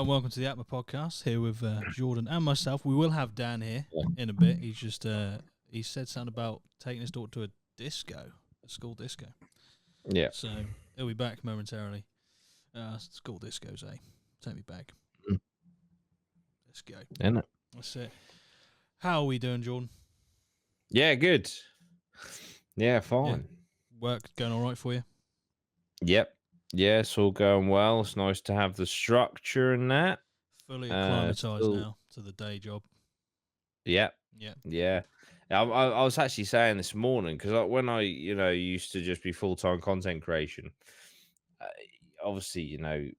and welcome to the APMA podcast. Here with Jordan and myself. We will have Dan here Yeah. in a bit. He's just he said something about taking his daughter to a school disco. Yeah. So he'll be back momentarily. School discos, eh? Take me back. Mm. Let's go. Isn't it? That's it. How are we doing, Jordan? Yeah, good. Yeah, fine. Work going all right for you? Yep. Yeah, it's all going well. It's nice to have the structure and that. Fully acclimatized Still, now to the day job. yeah, Yeah. yeah. I was actually saying this morning because when I used to just be full-time content creation. Uh, Obviously, I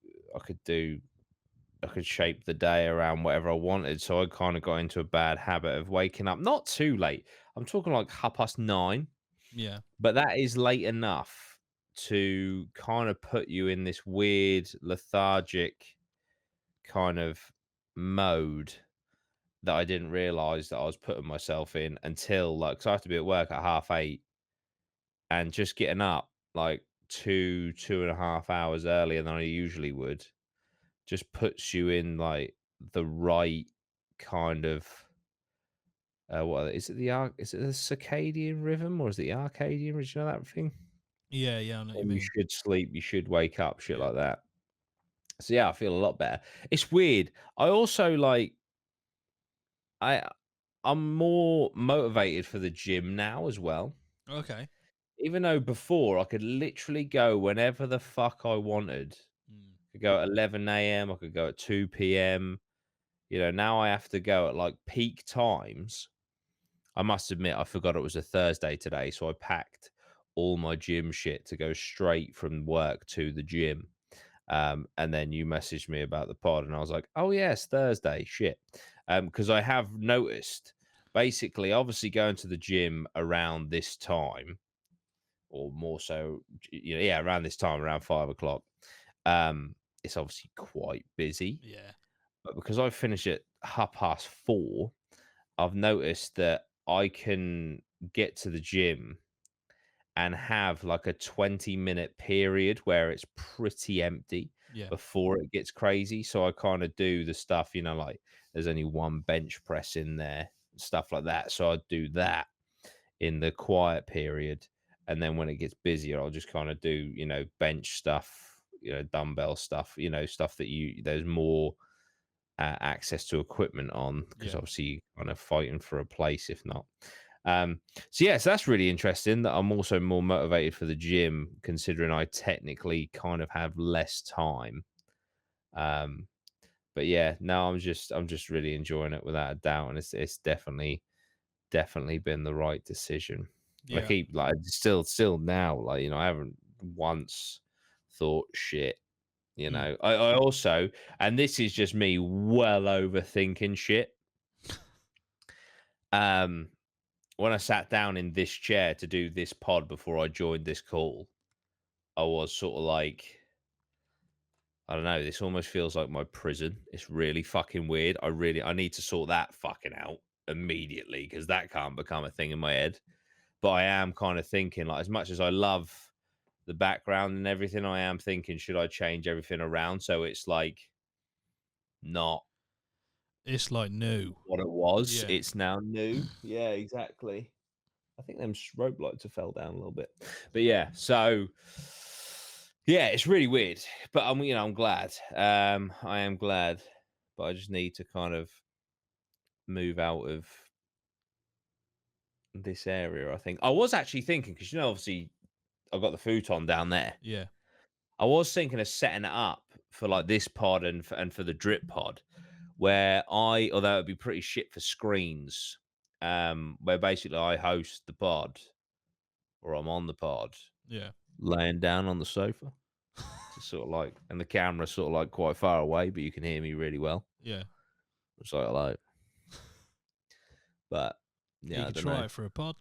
could shape the day around whatever I wanted. So I kind of got into a bad habit of waking up not too late. I'm talking like 9:30. Yeah. But that is late enough to kind of put you in this weird lethargic kind of mode that I didn't realize that I was putting myself in until like, so I have to be at work at 8:30 and just getting up like 2.5 hours earlier than I usually would just puts you in like the right kind of what is it, is it the circadian rhythm or is it the arcadian rhythm? You know that thing? Yeah, I know what you When you mean. should sleep, you should wake up, shit Yeah. like that. So yeah, I feel a lot better. It's weird. I also like I I'm more motivated for the gym now as well. Okay. Even though before I could literally go whenever the fuck I wanted. Mm. I could go at 11 a.m. I could go at 2 p.m. Now I have to go at like peak times. I must admit, I forgot it was a Thursday today, so I packed all my gym shit to go straight from work to the gym. And then you messaged me about the pod, and I was like, "Oh yes, Thursday, shit." Because I have noticed, basically, obviously going to the gym around this time, or more so, around this time, around 5 o'clock. It's obviously quite busy, Yeah. but because I finish at 4:30, I've noticed that I can get to the gym and have like a 20-minute period where it's pretty empty Yeah. before it gets crazy. So I kind of do the stuff, like there's only one bench press in there, stuff like that. So I do that in the quiet period. And then when it gets busier, I'll just kind of do, bench stuff, dumbbell stuff, stuff that there's more access to equipment on because Yeah. obviously you're kind of fighting for a place if not. So that's really interesting that I'm also more motivated for the gym considering I technically kind of have less time. But yeah, no, I'm just really enjoying it without a doubt, and it's definitely been the right decision. I Yeah. keep like still now, like I haven't once thought shit. Mm. I also, and this is just me well overthinking shit. Um, when I sat down in this chair to do this pod before I joined this call, I was sort of like, I don't know, this almost feels like my prison. It's really fucking weird. I need to sort that fucking out immediately because that can't become a thing in my head. But I am kind of thinking, like, as much as I love the background and everything, I am thinking, should I change everything around so it's like not It's like new. what it was? Yeah. It's now new. Yeah, exactly. I think them rope lights have fell down a little bit, but yeah. So yeah, it's really weird, but I'm glad. I am glad, but I just need to kind of move out of this area. I think I was actually thinking because obviously I've got the futon down there. Yeah. I was thinking of setting it up for like this pod and for the drip pod, where although it'd be pretty shit for screens, where basically I host the pod or I'm on the pod, Yeah. laying down on the sofa, just sort of like, and the camera's sort of like quite far away, but you can hear me really well. Yeah. It's like, but You yeah, I could don't know. try it for a pod.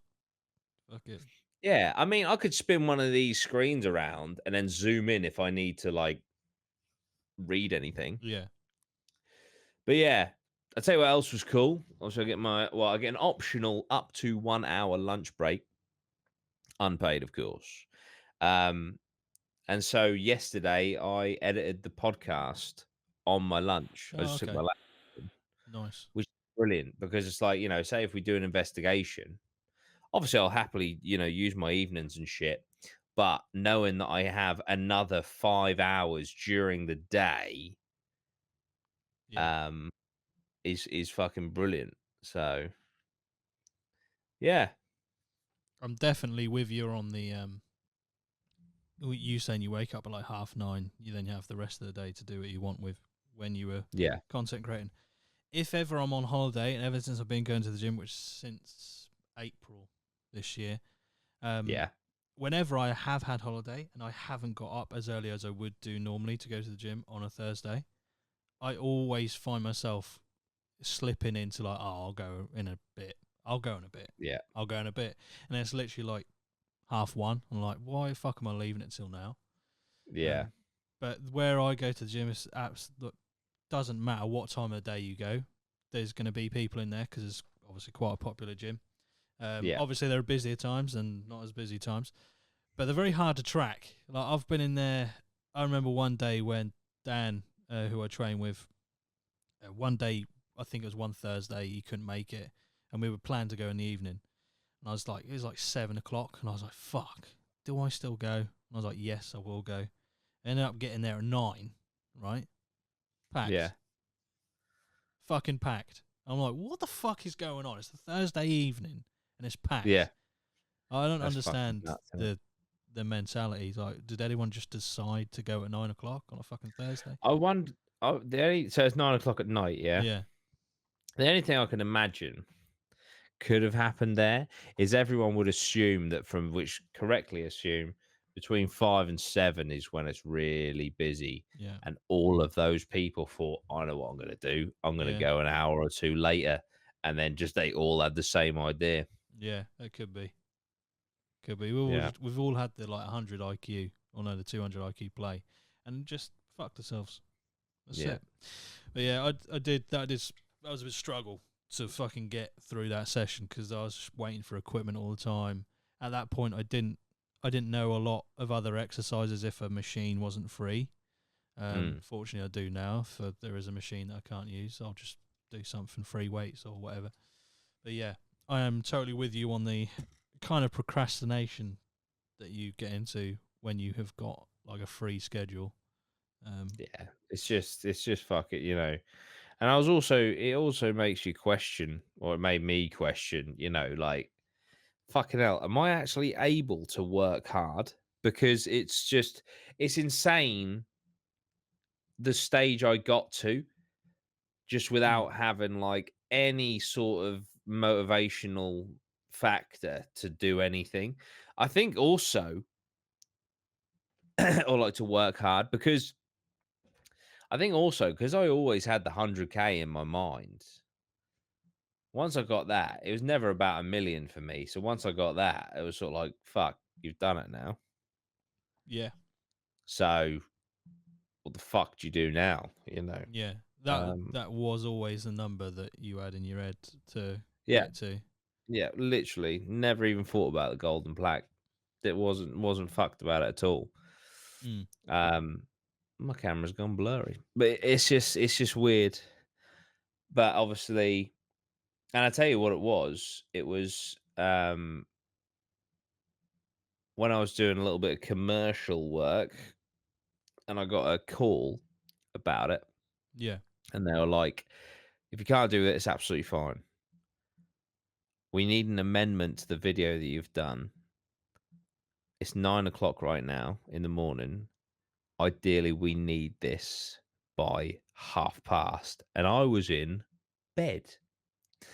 Fuck it. Yeah, I mean, I could spin one of these screens around and then zoom in if I need to like read anything. Yeah. But yeah, I'll tell you what else was cool. Also, I get an optional up to 1 hour lunch break, unpaid, of course. Um, and so yesterday I edited the podcast on my lunch. I Oh, just took my okay. laptop in, Nice. which is brilliant because it's like, say if we do an investigation, obviously I'll happily, use my evenings and shit. But knowing that I have another 5 hours during the day, Yeah. um, is fucking brilliant. So yeah, I'm definitely with you on the you saying you wake up at like 9:30, you then have the rest of the day to do what you want with when you were yeah, content creating. If ever I'm on holiday, and ever since I've been going to the gym, which since April this year, um, yeah, whenever I have had holiday and I haven't got up as early as I would do normally to go to the gym on a Thursday, I always find myself slipping into like, oh, I'll go in a bit. I'll go in a bit. yeah, I'll go in a bit. And it's literally like 1:30. I'm like, why the fuck am I leaving it till now? yeah, But where I go to the gym, is look, doesn't matter what time of the day you go. There's going to be people in there because it's obviously quite a popular gym. yeah, Obviously, there are busier times and not as busy times, but they're very hard to track. Like I've been in there. I remember one day when Dan, who I train with, one day I think it was one Thursday he couldn't make it, and we were planning to go in the evening. And I was like, it was like 7 o'clock, and I was like, fuck, do I still go? And I was like, yes, I will go. I ended up getting there at 9, right? yeah, Packed, fucking packed. I'm like, what the fuck is going on? It's a Thursday evening and it's yeah. packed. I don't That's fucking understand nuts, isn't it? the mentality. Like, did anyone just decide to go at 9 o'clock on a fucking Thursday? I wonder. Oh, so it's 9 o'clock at night. Yeah. Yeah, The only thing I can imagine could have happened there is everyone would assume that from which correctly assume between 5 and 7 is when it's really busy. yeah, And all of those people thought, I know what I'm going to do. I'm going to yeah, go an hour or two later. And then just they all had the same idea. yeah. That could be, could be. Yeah. We've all had the like 100 IQ or no, the 200 IQ play, and just fucked ourselves. That's Yeah. it. But yeah, I did that. That was a bit struggle to fucking get through that session because I was just waiting for equipment all the time. At that point, I didn't know a lot of other exercises if a machine wasn't free. Mm. Fortunately, I do now. If there is a machine that I can't use, I'll just do something free weights or whatever. But yeah, I am totally with you on the kind of procrastination that you get into when you have got like a free schedule. Yeah. It's just fuck it. And it also makes you question, or it made me question, like, fucking hell, am I actually able to work hard? Because it's insane the stage I got to just Mm, without having like any sort of motivational factor to do anything. I think also, or like to work hard because I think also because I always had the 100K in my mind. Once I got that, it was never about a million for me. So once I got that, it was sort of like, fuck, you've done it now. yeah, So what the fuck do you do now? yeah. That Um, that was always the number that you had in your head to yeah, get to. yeah, literally never even thought about the golden plaque. It wasn't fucked about it at all. Mm, Um, my camera's gone blurry, but it's just weird. But obviously, and I tell you what, it was when I was doing a little bit of commercial work, and I got a call about it, yeah. and they were like, "If you can't do it, it's absolutely fine. We need an amendment to the video that you've done. It's 9 o'clock right now in the morning. Ideally, we need this by past." And I was in bed,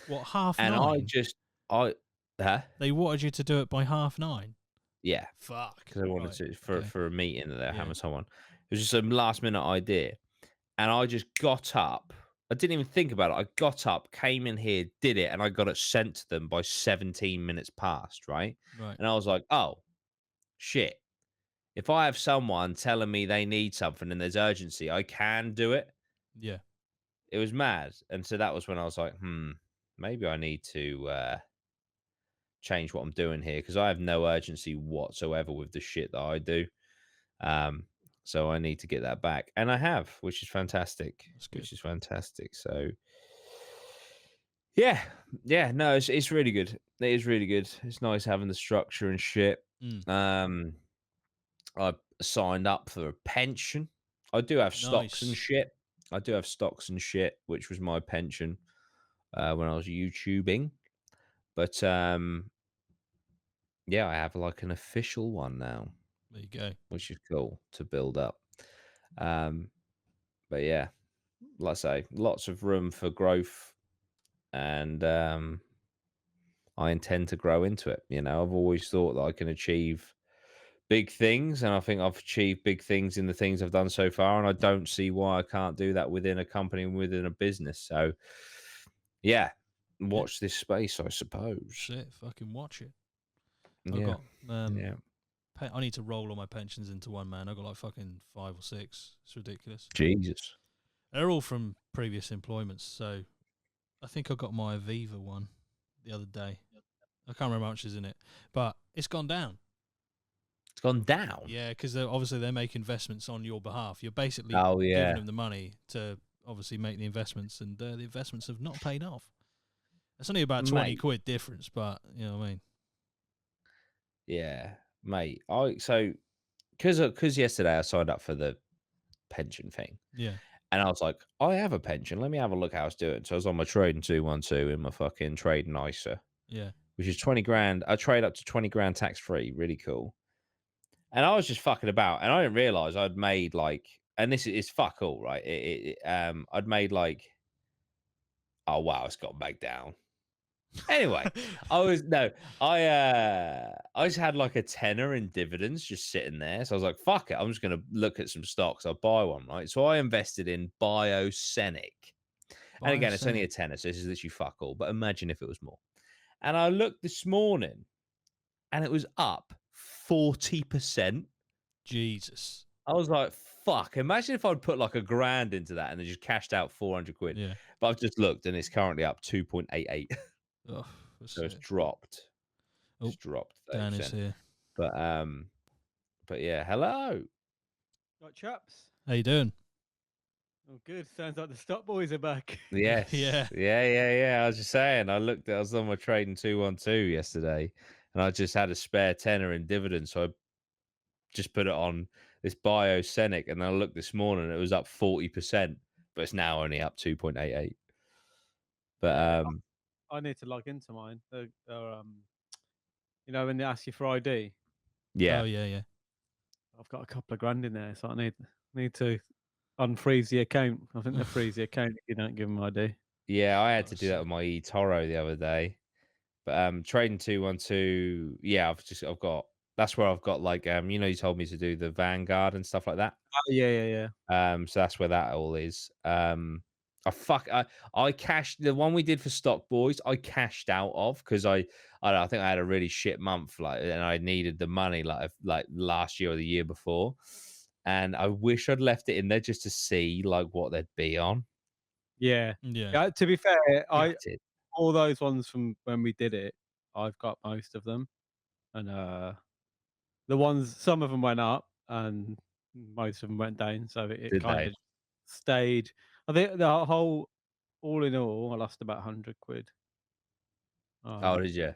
What, half and I nine? just, I, huh? They wanted you to do it by 9:30. Yeah, Fuck. because I wanted Right. to for Okay. for a meeting that they're Yeah. having someone. It was just a last minute idea, and I just got up. I didn't even think about it. I got up, came in here, did it, and I got it sent to them by 17 minutes past, right? Right. And I was like, oh shit. If I have someone telling me they need something and there's urgency, I can do it. Yeah. It was mad. And so that was when I was like, maybe I need to change what I'm doing here because I have no urgency whatsoever with the shit that I do. Um, So I need to get that back, and I have, which is fantastic. That's good. Which is fantastic. So yeah, yeah, no, it's really good. It is really good. It's nice having the structure and shit. Mm. Um, I signed up for a pension. I do have stocks and Nice. shit. I do have stocks and shit, which was my pension when I was YouTubing. But yeah, I have like an official one now, There you go. which is cool to build up. Um, but yeah, like I say, lots of room for growth, and I intend to grow into it. You know, I've always thought that I can achieve big things, and I think I've achieved big things in the things I've done so far, and I don't see why I can't do that within a company and within a business. So, yeah, Yeah. watch this space, I suppose. That's it. Fucking watch it. I Yeah, got yeah. I need to roll all my pensions into one, man. I got like fucking 5 or 6. It's ridiculous. Jesus. They're all from previous employments. So I think I got my Aviva one the other day. I can't remember how much is in it, but it's gone down. It's gone down. Yeah, because obviously they make investments on your behalf. You're basically Oh giving yeah, them the money to obviously make the investments, and the investments have not paid off. It's only about 20 mate. quid difference, but you know what I mean. Yeah, mate. I so because yesterday I signed up for the pension thing, Yeah, and I was like, I have a pension. Let me have a look how it's doing. So I was on my trading 212 in my fucking trade nicer, yeah. which is 20 grand. I trade up to 20 grand tax free. Really cool. And I was just fucking about, and I didn't realize I'd made like, and this is fuck all, right? I'd made like, oh wow, it's got back down. Anyway, I was no, I just had like a tenner in dividends just sitting there. So I was like, fuck it, I'm just gonna look at some stocks. I'll buy one, right? So I invested in Biosenic. And again, it's only a Biosenic. tenner, so this is literally fuck all. But imagine if it was more. And I looked this morning and it was up 40%. Jesus. I was like, fuck. Imagine if I'd put like a grand into that and then just cashed out 400 quid. Yeah. But I've just looked and it's currently up 2.88. Oh, that's So it's it. dropped. Oh, It's dropped Dan is 30%. here. But yeah, hello. Right, chaps. How you doing? Oh, good. Sounds like the stock boys are back. Yes. Yeah. Yeah. I was just saying, I was on my trading 212 yesterday and I just had a spare tenner in dividends. So I just put it on this Biosenic and I looked this morning, it was up 40%, but it's now only up 2.88. But Yeah, I need to log into mine. You know, when they ask you for ID, Oh yeah. yeah, yeah. I've got a couple of grand in there, so I need to unfreeze the account. I think they freeze the account if you don't give them ID. Yeah, I Oh, had to do that sick. with my eToro the other day. But trading 212, yeah, I've got that's where I've got like you know, you told me to do the Vanguard and stuff like that. Oh, yeah. So that's where that all is. I cashed the one we did for Stock Boys. I cashed out of because I don't know, I think I had a really shit month, like, and I needed the money like last year or the year before, and I wish I'd left it in there just to see like what they'd be on. Yeah. Yeah. Yeah, to be fair, Gutted. all those ones from when we did it, I've got most of them, and, the ones some of them went up and most of them went down, so it Did kind they? of stayed. I think the whole all in all, I lost about 100 quid. Oh, Um, did you?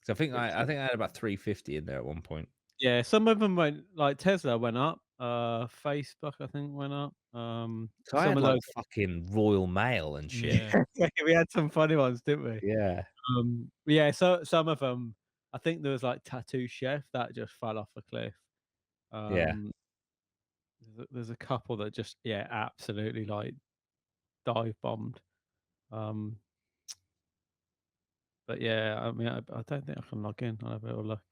So which I think I had about 350 in there at one point. Yeah, some of them went like Tesla went up, Facebook I think went up. So I Some had of like those fucking Royal Mail and shit. Yeah. we had some funny ones, didn't we? Yeah, Yeah, so some of them, I think there was like Tattoo Chef that just fell off a cliff. yeah. Um, there's a couple that just yeah, absolutely like dive bombed. Um, but yeah, I mean, I don't think I can log in. I'll have a little look.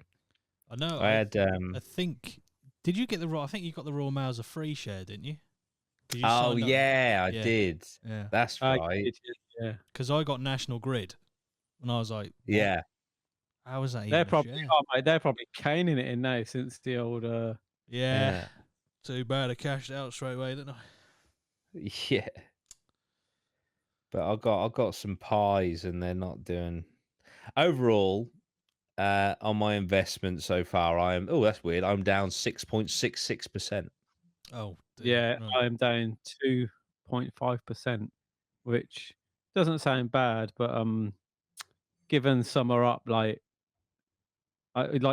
I know. I had I think. Did you get the raw? I think you got the Royal Mail as a free share, didn't you? Because you oh signed up. yeah, I Yeah. did. Yeah. That's right. You did, yeah. Because I got National Grid, and I was like, "What? Yeah, How is that They're even a probably share?" oh mate, they're probably caning it in now since the old Yeah. yeah, Too bad I cashed out straight away, didn't I? yeah. But I got some pies, and they're not doing. Overall, on my investment so far, I am. Oh, that's weird. I'm down 6.66%. Oh dear. Yeah, Right. I am down 2.5%, which doesn't sound bad, but given some are up like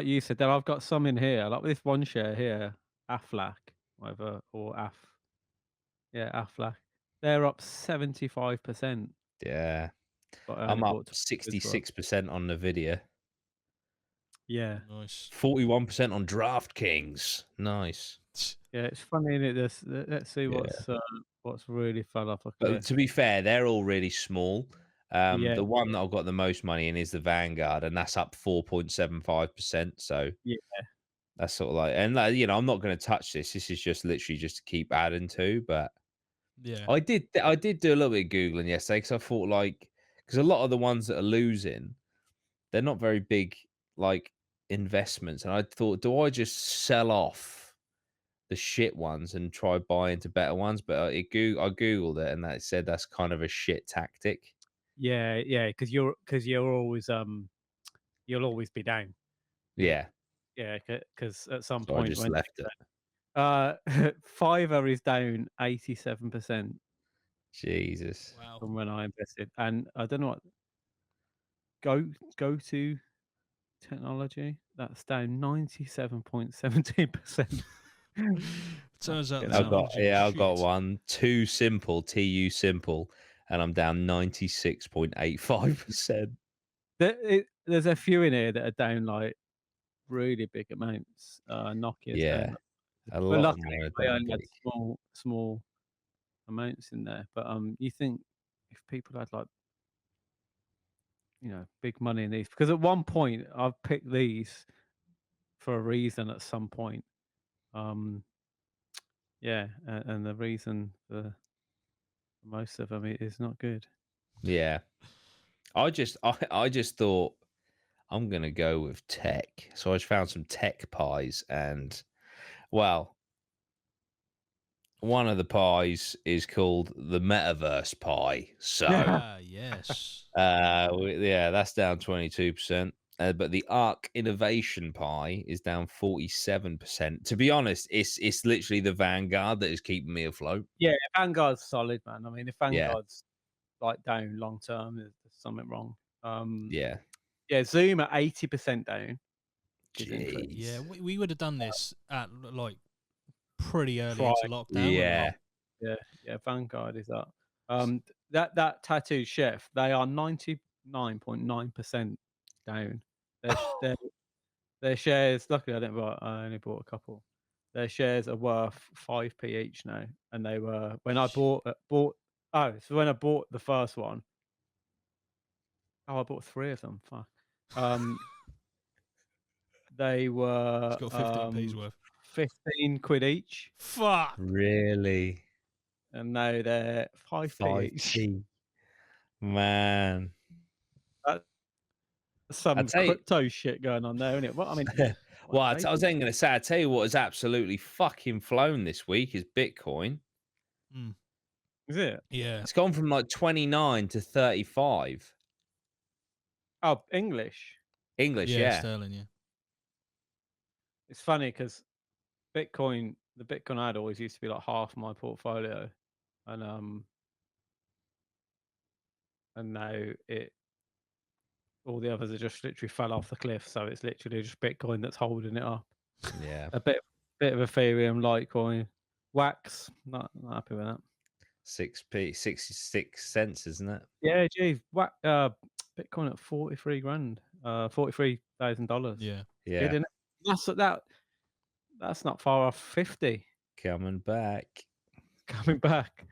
you said, then I've got some in here, like this one share here, Aflac, whatever, or Aflac. They're up 75%, Yeah. but I only I'm up bought 20 as well. 66% on Nvidia, Yeah. Nice. 41% on DraftKings. Nice. Yeah, it's funny, innit? Let's see Yeah. what's really fell off a But cliff. to be fair, they're all really small. Yeah, The one that I've got the most money in is the Vanguard, and that's up 4.75%. So yeah, that's sort of like, and like, I'm not going to touch this. This is just literally just to keep adding to. But Yeah. I did do a little bit of googling yesterday because I thought like because a lot of the ones that are losing, they're not very big like investments, and I thought, do I just sell off the shit ones and try buy into better ones? But I googled it, and that said that's kind of a shit tactic. yeah, because you're always you'll always be down. It, Yeah, yeah, because at some so I point just when left it. Fiverr is down 87% Jesus. Wow. from when I invested, and I don't know what go go to technology that's down 97.17%. Turns out the I Fucking hell. got technology was yeah, I got shit. one. Too simple, TU simple, and I'm down 96.85%. There's a few in here that are down like really big amounts. Nokia's down, Yeah, a but lot of luckily mine are I down only had big. small amounts in there. But you think if people had like big money in these, because at one point I've picked these for a reason. At some point, um, yeah, and the reason for most of them is not good. Yeah, I just thought I'm gonna go with tech. So I just found some tech pies, and well, one of the pies is called the metaverse pie. So Ah, yes. yeah, that's down 22%. But the Arc Innovation Pie is down 47%. To be honest, it's literally the Vanguard that is keeping me afloat. Yeah, Vanguard's solid, man. I mean, if Yeah, Vanguard's like down long term, there's something wrong. yeah. Yeah, Zoom at 80% down, which is interesting. Yeah, Jeez. we would have done this at like pretty early Prime, into lockdown, wouldn't we? Yeah. yeah, yeah, Vanguard is up. That tattoo chef, they are 99.9% down. Their sh- their their shares. Luckily, I only bought a couple. Their shares are worth 5p each now, and they were when I bought. Oh, so when I bought the first one, I bought three of them. Fuck. Um, they It's were got 15p's worth. 15 quid each, Fuck. Really? and now they're 5p each. 5p. Man. That's I some tell you, crypto shit going on there, isn't it? Well, I mean, what well, I was April? then going to say, I tell you what has absolutely fucking flown this week is Bitcoin. Mm. Is it? Yeah. It's gone from like 29 to 35. Oh, English. English, Yeah, yeah. sterling, yeah. It's funny because the Bitcoin I had always used to be like half my portfolio, and and now it all the others are just literally fell off the cliff. So it's literally just Bitcoin that's holding it up. Yeah. A bit of Ethereum, Litecoin, Wax. Not happy with that. 6p, 66 cents, isn't it? Yeah, gee, Bitcoin at 43 grand, $43,000. Yeah. Yeah. Good, isn't it? That's not far off 50 Coming back. coming back.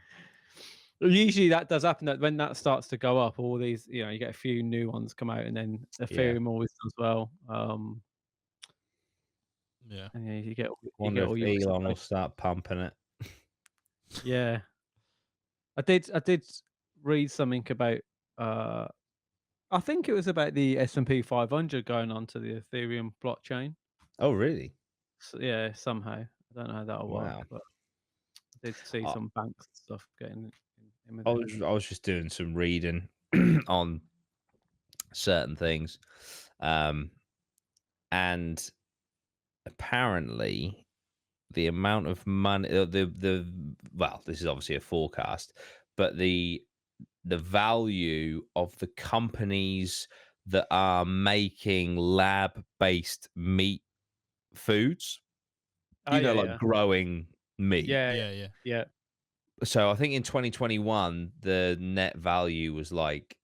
Usually that does happen that when that starts to go up, all these, you get a few new ones come out, and then Yeah. Ethereum always does well. Yeah. And yeah, you Wonder get if all your Elon will start pumping it. yeah. I did read something about uh I think it was about the S&P 500 going onto the Ethereum blockchain. Oh, really? So, yeah, somehow. I don't know how that'll work, Wow. but I did see I, some banks and stuff getting in with I it. was just doing some reading on certain things. Um, and apparently the amount of money, well, this is obviously a forecast, but the value of the companies that are making lab-based meat foods, Oh you know, yeah, like yeah, growing meat. yeah, Yeah, yeah. yeah. So I think in 2021, the net value was like,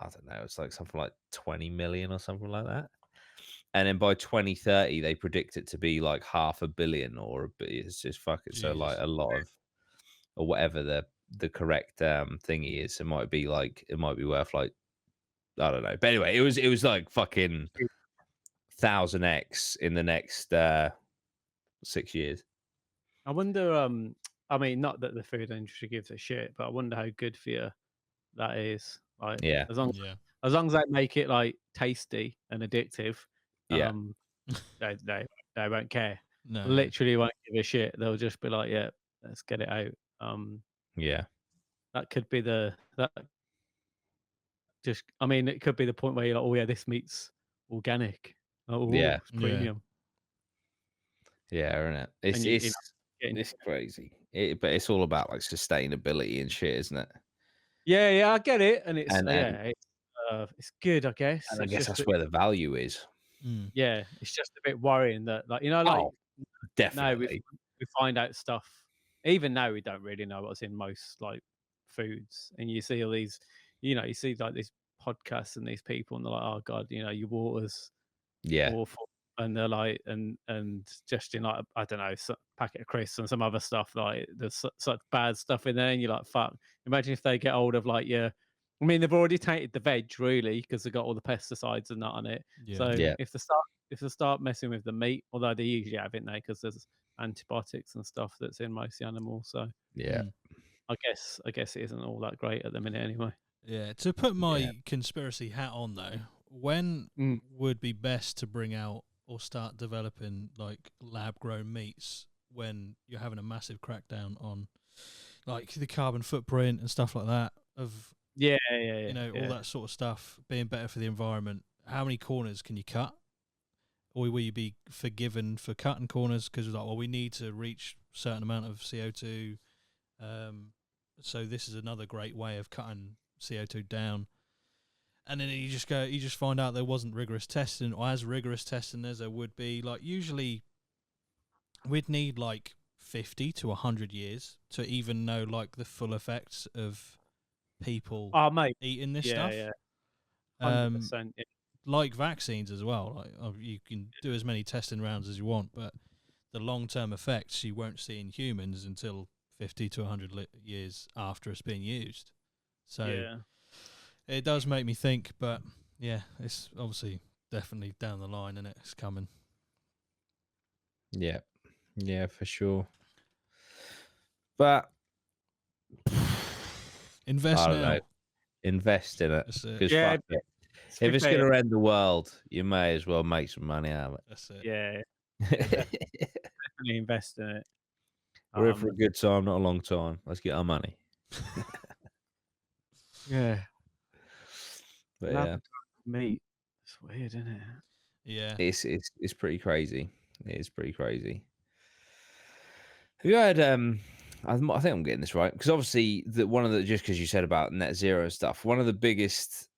I don't know, it's like something like 20 million or something like that. And then by 2030, they predict it to be like 500 million or a bit. It's just fucking so like Jesus. a lot of, or whatever the correct thingy is. It might be worth like, I don't know. But anyway, it was like fucking 1000x in the next 6 years. I wonder. I mean, not that the food industry gives a shit, but I wonder how good for you that is. Like, Yeah, Yeah. as long as they make it like tasty and addictive, yeah, um, they won't care. No, yeah. Literally won't give a shit. They'll just be like, yeah, let's get it out. yeah, That could be that. Just, I mean, it could be the point where you're like, oh yeah, this meat's organic. Oh, yeah, it's Yeah. premium, yeah, isn't it? and you know, getting It's crazy. But it's all about like sustainability and shit, isn't it? yeah, yeah, I get it, and it's And yeah, it's good, I guess. and I It's guess just that's that, where the value is. Mm. yeah, it's just a bit worrying that, like, you know, like Oh, now definitely. we find out stuff. Even now, we don't really know what's in most like foods, and you see all these, you know, you see like these podcasts and these people, and they're like, oh god, you know, your water's Yeah, awful, and they're like, and just in like, I don't know, packet of crisps and some other stuff, like there's such bad stuff in there, and you're like, fuck. Imagine if they get hold of like, yeah, I mean, they've already tainted the veg really because they've got all the pesticides and that on it. Yeah. So yeah, if they start messing with the meat, although they usually have, not they? Because there's antibiotics and stuff that's in most of the animals. So yeah, Mm. I guess it isn't all that great at the minute anyway. Yeah. To put yeah. my conspiracy hat on though, when Mm. would be best to bring out or start developing like lab grown meats when you're having a massive crackdown on like the carbon footprint and stuff like that of Yeah, yeah, yeah, all yeah. that sort of stuff being better for the environment? How many corners can you cut? Or will you be forgiven for cutting corners because it's like, well, we need to reach a certain amount of CO2. So this is another great way of cutting CO2 down. And then you just find out there wasn't rigorous testing, or as rigorous testing as there would be. Like usually, we'd need like 50 to 100 years to even know like the full effects of people Oh, mate. eating this Yeah, stuff. yeah, Um, 100%. Yeah. like vaccines as well. Like you can do as many testing rounds as you want, but the long-term effects you won't see in humans until 50 to 100 years after it's being used. So Yeah. it does make me think, but yeah, it's obviously definitely down the line and it's coming. Yeah, yeah, for sure. But Invest I don't now. know. Invest in it That's it. because Yeah, fuck it. to If be it's fair, going to end the world, you may as well make some money out of That's it. yeah, it. definitely invest in it. We're here for a good time, not a long time. Let's get our money. Yeah, But lab yeah, meat. It's weird, isn't it? Yeah. it's pretty crazy. It is pretty crazy. Have you had I think I'm getting this right because obviously one of the, just because you said about net zero stuff, one of the biggest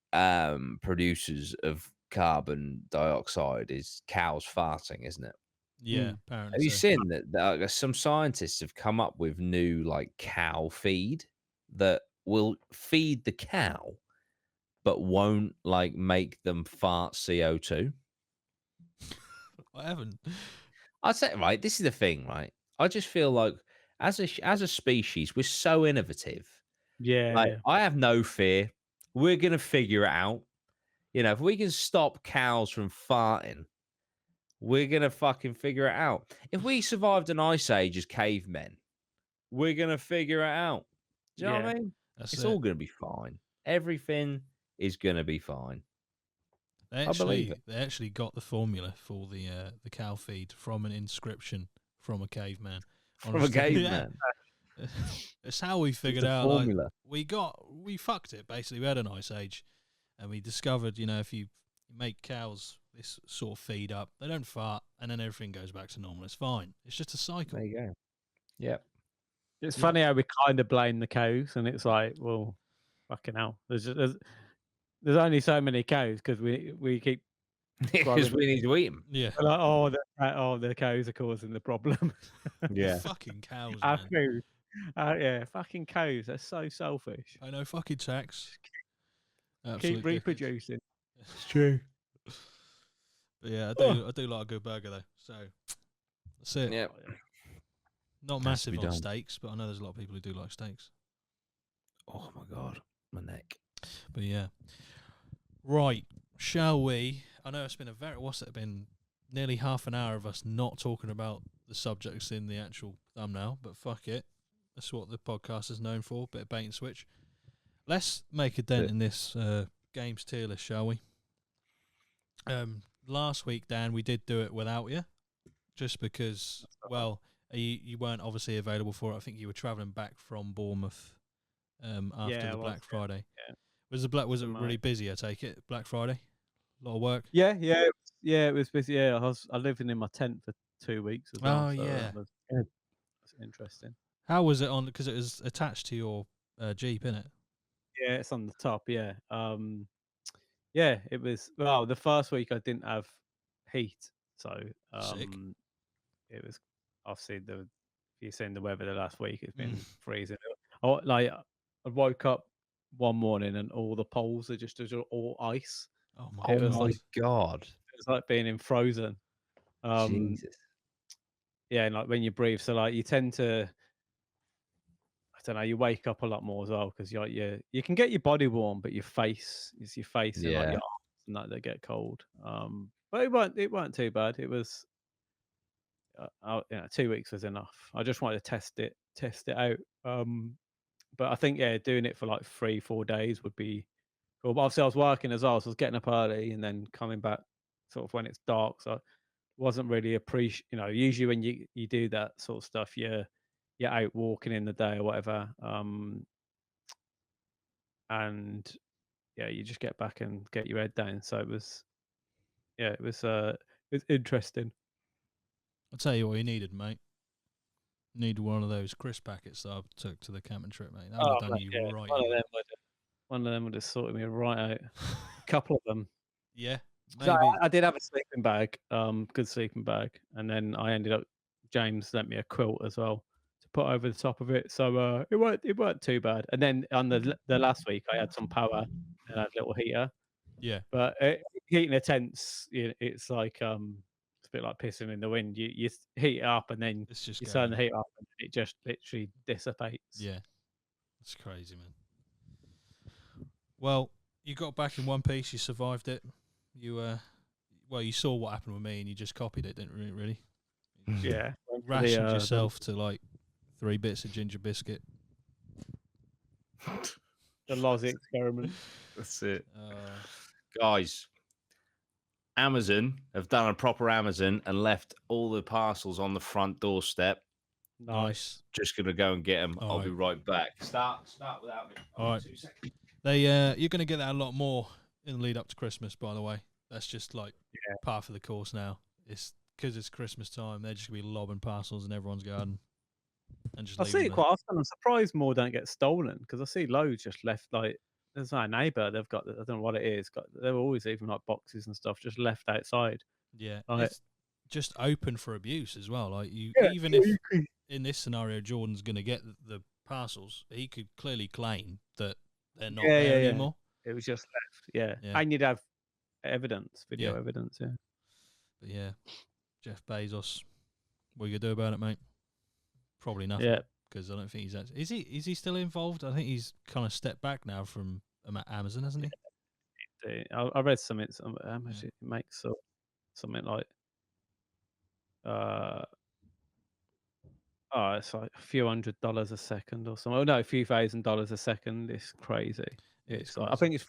producers of carbon dioxide is cows farting, isn't it? Yeah, Mm. apparently Have you so. seen that some scientists have come up with new like cow feed that will feed the cow but won't like make them fart CO2? I haven't. I'd say, right, this is the thing, right? I just feel like as a species, we're so innovative. Like, Yeah, I have no fear. We're gonna figure it out. You know, if we can stop cows from farting, we're gonna fucking figure it out. If we survived an ice age as cavemen, we're gonna figure it out. Do you know what yeah, I mean? That's It's it. all gonna be fine. Everything is gonna be fine. I believe it. They actually got the formula for the cow feed from an inscription from a caveman. From a Honestly, yeah. caveman. It's how we It's figured a out. Like formula. we fucked it basically. We had an ice age, and we discovered if you make cows this sort of feed up, they don't fart and then everything goes back to normal. It's fine. It's just a cycle. There you go. Yep. It's Yeah. funny how we kind of blame the cows, and it's like, well, fucking hell. There's only so many cows because we keep Because growing. we need to eat them. Yeah. We're like, the cows are causing the problem. Yeah. Fucking cows, Our man. food. Yeah, fucking cows. They're so selfish. I know, fucking tax. Keep reproducing. It's true. But yeah, I do like a good burger though. So that's it. Yeah. Not Has to be massive on done. steaks, but I know there's a lot of people who do like steaks. Oh my god, my neck. But yeah. Right, shall we? I know it's been what's it been? Nearly half an hour of us not talking about the subjects in the actual thumbnail, but fuck it. That's what the podcast is known for, bit of bait and switch. Let's make a dent in this games tier list, shall we? Last week, Dan, we did do it without you, just because, well, you weren't obviously available for it. I think you were travelling back from Bournemouth after the Black Friday. Yeah. Was it really busy, I take it, Black Friday? A lot of work? Yeah, it was busy. Yeah, I lived in my tent for 2 weeks as well. Oh, so yeah. It was interesting. How was it on, because it was attached to your Jeep, innit? Yeah, it's on the top. Yeah. Yeah, it was. Well, the first week I didn't have heat, so Sick. it was obviously if you've seen the weather the last week, it's been freezing. I woke up one morning and all the poles are just all ice. Oh It my was god. like god. it was like being in Frozen. Jesus. Yeah, and like when you breathe, so like you tend to, I don't know, you wake up a lot more as well because you can get your body warm, but your face and like Yeah. your arms and that get cold. But it weren't too bad. It was 2 weeks was enough. I just wanted to test it out. But I think doing it for like 3-4 days would be cool. But obviously I was working as well, so I was getting up early and then coming back sort of when it's dark. So I wasn't really usually when you do that sort of stuff, you're out walking in the day or whatever. And yeah, you just get back and get your head down. So it was interesting. I'll tell you what you needed, mate. Needed one of those crisp packets that I took to the camping trip, mate. That would have done you right. One of them would have sorted me right out. A couple of them. Yeah, 'Cause maybe. I did have a sleeping bag, good sleeping bag, and then I ended up. James lent me a quilt as well to put over the top of it, so it weren't too bad. And then on the last week, I had some power and I had a little heater. Yeah, But heating a tent's, it's like it's a bit like pissing in the wind. You heat it up and then it's just you turn going. the heat up and it just literally dissipates. Yeah, it's crazy, man. Well, you got back in one piece. You survived it. You you saw what happened with me, and you just copied it, didn't you, really? Yeah. Rationed yourself to like 3 bits of ginger biscuit. The Loz experiment. That's it. Guys, Amazon have done a proper Amazon and left all the parcels on the front doorstep. Nice. Just gonna go and get them. All I'll right. be right back. Start without me. All right. 2 seconds. You're going to get that a lot more in the lead up to Christmas, by the way. That's just like part of the course now. It's because it's Christmas time. They're just going to be lobbing parcels in everyone's garden. And just I see it quite often. I'm surprised more don't get stolen because I see loads just left. Like there's my neighbour. They've got, I don't know what it is. They're always even like boxes and stuff just left outside. Yeah, like, it's just open for abuse as well. Like even if in this scenario Jordan's going to get the parcels, he could clearly claim that they're not Yeah, there yeah. anymore. It was just left. Yeah. Yeah. And you'd have evidence, video Yeah. evidence. Yeah. But yeah, Jeff Bezos, what are you gonna do about it, mate? Probably nothing. Yeah. Because I don't think he's actually, is he still involved? I think he's kind of stepped back now from Amazon, hasn't he? I read something. How much it makes something like it's like a few $100 a second or something. Oh no, a few $1,000 a second. It's crazy. It's like, I think it's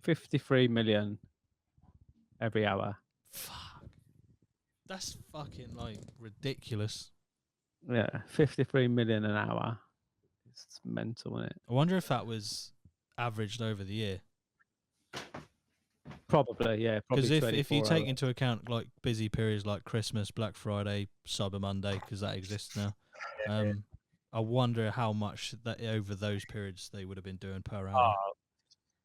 53 million every hour. Fuck. That's fucking like ridiculous. Yeah, 53 million an hour. It's mental, isn't it? I wonder if that was averaged over the year. Probably, yeah. Because Probably if you 24 take hours. into account like busy periods like Christmas, Black Friday, Cyber Monday, because that exists now, I wonder how much that over those periods they would have been doing per hour. Oh,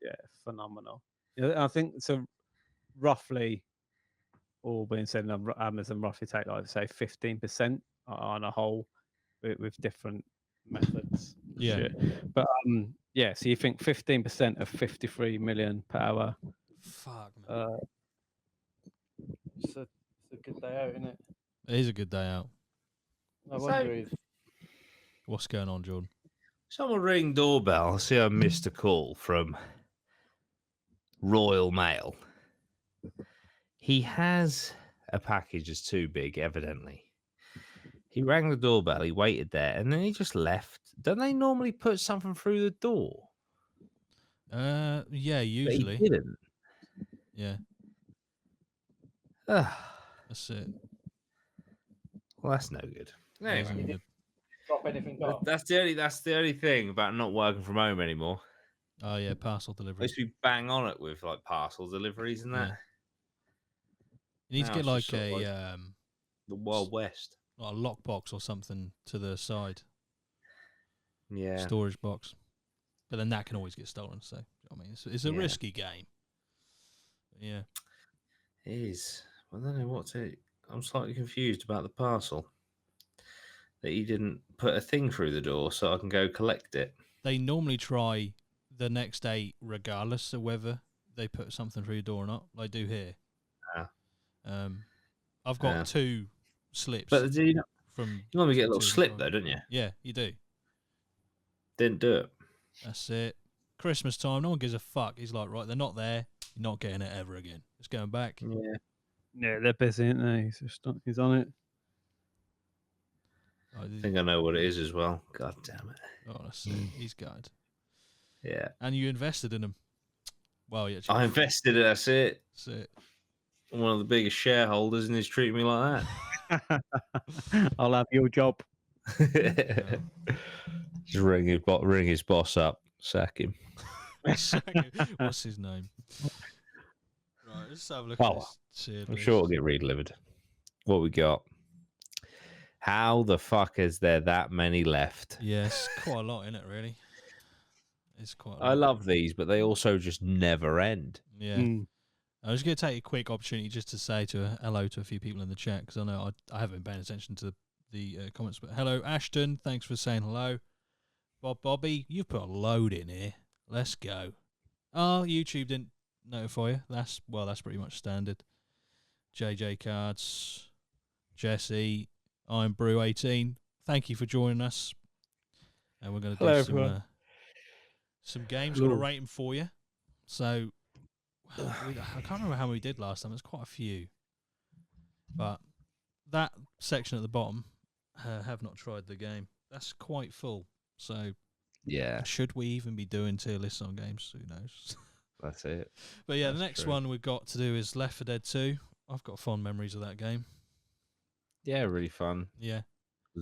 yeah, phenomenal. Yeah, I think so. Roughly, all being said, Amazon roughly take like say 15% on a whole with different methods. and Yeah. shit. But yeah. So you think 15% of 53 million per hour? Fuck, man. It's a good day out, isn't it? It is a good day out. I So- wonder if What's going on, Jordan? Someone ring doorbell. I see I missed a call from Royal Mail. He has a package that's too big, evidently. He rang the doorbell, he waited there, and then he just left. Don't they normally put something through the door? Yeah, But usually. he didn't. Yeah, Ugh. that's it. Well, that's no good. That isn't Anyway, good. drop anything off. that's the only thing about not working from home anymore. Oh yeah, parcel I delivery. used to be bang on it with like parcel deliveries and that. Yeah. You need to Now get it's like just sort of a the Wild West. like a lockbox or something to the side, Yeah. storage box. But then that can always get stolen. So I mean, it's a Yeah. risky game. Yeah. It is. I don't know what to. I'm slightly confused about the parcel. That he didn't put a thing through the door so I can go collect it. They normally try the next day, regardless of whether they put something through your door or not. They do here. Ah. I've got Yeah. 2 slips But do you from. normally get a little 2 slip Friday. though, don't you? Yeah, you do. Didn't do it. That's it. Christmas time, no one gives a fuck. He's like, right, they're not there. You're not getting it ever again. It's going back. Yeah. Yeah, they're busy, aren't they? He's on it. Oh, I think I know what it is as well. God damn it. that's it. He's good. Yeah. And you invested in him. Well, yeah. I invested it. That's it. That's it. I'm one of the biggest shareholders, and he's treating me like I'll have your job. that. Just ring his boss up, sack him. What's his name? Right, let's have a look Oh, at well, this tiered I'm list. sure it'll get redelivered. What we got? How the fuck is there that many left? Yes, quite a lot in it, really. It's quite a lot. I love these, but they also just never end. Yeah. I was going to take a quick opportunity just to say hello to a few people in the chat, because I know I haven't been paying attention to the comments. But hello, Ashton. Thanks for saying hello. Bobby, you've put a load in here. Let's go. Oh, YouTube didn't notify you. That's pretty much standard. JJ Cards, Jesse, I'm Brew 18. Thank you for joining us. And we're going to do some games. Got to rate them for you. So I can't remember how many we did last time. It's quite a few. But that section at the bottom, have not tried the game. That's quite full. So Yeah, should we even be doing tier lists on games? Who knows? that's it. But yeah, the That's next true. one we've got to do is Left 4 Dead 2. I've got fond memories of that game. Yeah, really fun. Yeah.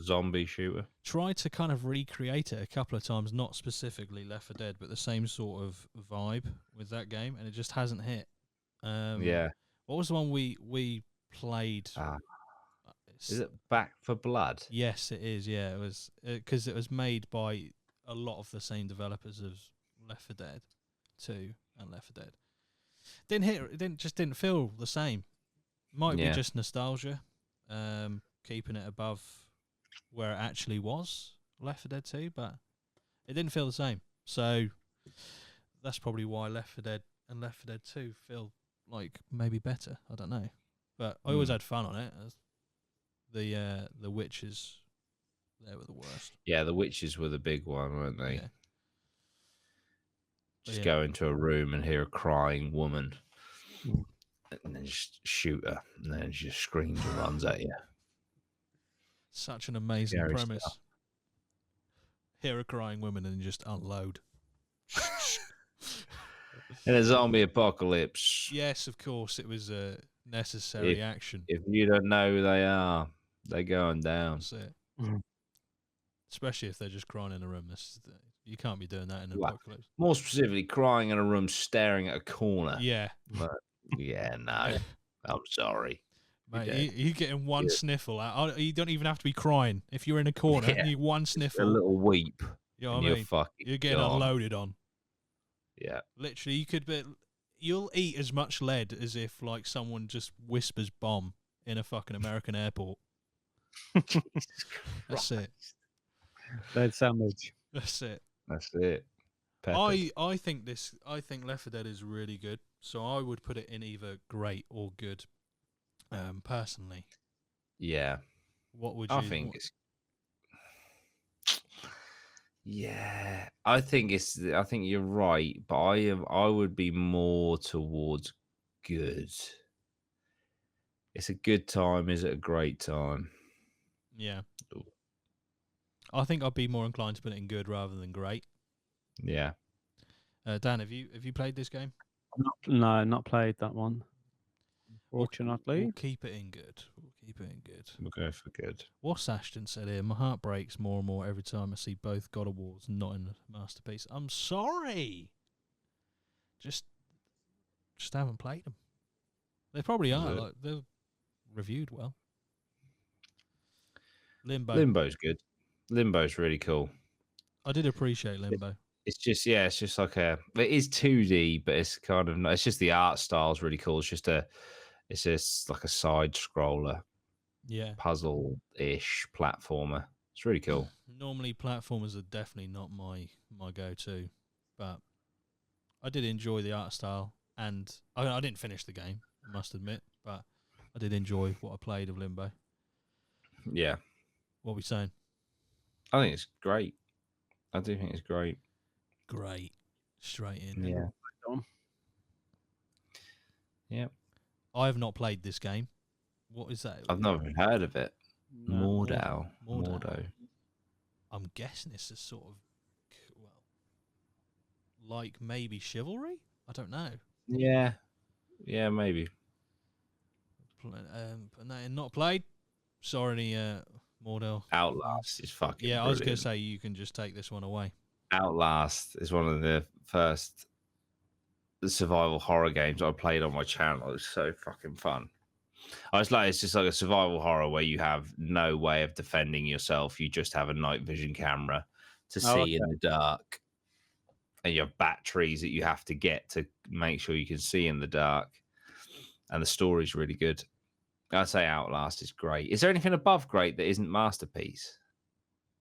Zombie shooter. Tried to kind of recreate it a couple of times, not specifically Left 4 Dead, but the same sort of vibe with that game, and it just hasn't hit. Yeah. What was the one we played? Is it Back for Blood? Yes, it is. Yeah, it was because it was made by a lot of the same developers as Left 4 Dead 2 and Left 4 Dead. Didn't hit. It didn't feel the same. Might be just nostalgia, keeping it above where it actually was, Left 4 Dead 2, but it didn't feel the same. So that's probably why Left 4 Dead and Left 4 Dead 2 feel like maybe better. I don't know, but I always had fun on it. The witches, they were the worst. Yeah, the witches were the big one, weren't they? Yeah. Just go into a room and hear a crying woman, Mm. and then just shoot her, and then she just screams and runs at you. Such an amazing Scary premise. stuff. Hear a crying woman and just unload. In a zombie apocalypse, Yes, of course, it was a necessary action. if you don't know who they are, they're going down. That's it. Mhm. Especially if they're just crying in a room. You can't be doing that in an Like- apocalypse. More specifically, crying in a room, staring at a corner. Yeah. But Yeah, no. I'm sorry. You're Mate, dead. you getting one Yeah. sniffle out. You don't even have to be crying. If you're in a corner Yeah. and you one Just a sniffle, little weep, you know and what I you're mean? fucking You're getting gone. unloaded on. Yeah. Literally, you'll eat as much lead as if like someone just whispers bomb in a fucking American airport. Jesus That's Christ. it. Lead sandwich. That's it. That's it. Peppered. I think Left 4 Dead is really good. So I would put it in either great or good. Personally, Yeah. what would I you? think it's. Yeah, I think it's. I think you're right, but I would be more towards good. It's a good time. Is it a great time? Yeah, Ooh. I think I'd be more inclined to put it in good rather than great. Yeah. Dan, have you played this game? No, not played that one. We'll Fortunately. keep it in good. We'll keep it in good. We'll go for good. What's Ashton said here? My heart breaks more and more every time I see both God of Wars not in a masterpiece. I'm sorry. Just haven't played them. They probably are. Look. Like they're reviewed well. Limbo. Limbo's good. Limbo's really cool. I did appreciate Limbo. It's just it's just like it is 2D, but it's kind of it's just the art style's really cool. It's just like a side scroller Yeah. puzzle-ish platformer. It's really cool. Normally platformers are definitely not my go-to, but I did enjoy the art style, and I didn't finish the game, I must admit, but I did enjoy what I played of Limbo. Yeah. What are we saying? I think it's great. I do think it's great. Great. Straight in. Yeah. Yeah. I have not played this game. What is that? I've never heard of it. No. Mordo. I'm guessing it's a sort of, well, like maybe Chivalry? I don't know. Yeah. Yeah, maybe. Not played. Sorry, Mordell. Outlast is fucking Yeah, I was brilliant. going to say you can just take this one away. Outlast is one of the first survival horror games I played on my channel. It was so fucking fun. It's just like a survival horror where you have no way of defending yourself. You just have a night vision camera to see in the dark, and you have batteries that you have to get to make sure you can see in the dark. And the story's really good. I'd say Outlast is great. Is there anything above great that isn't masterpiece?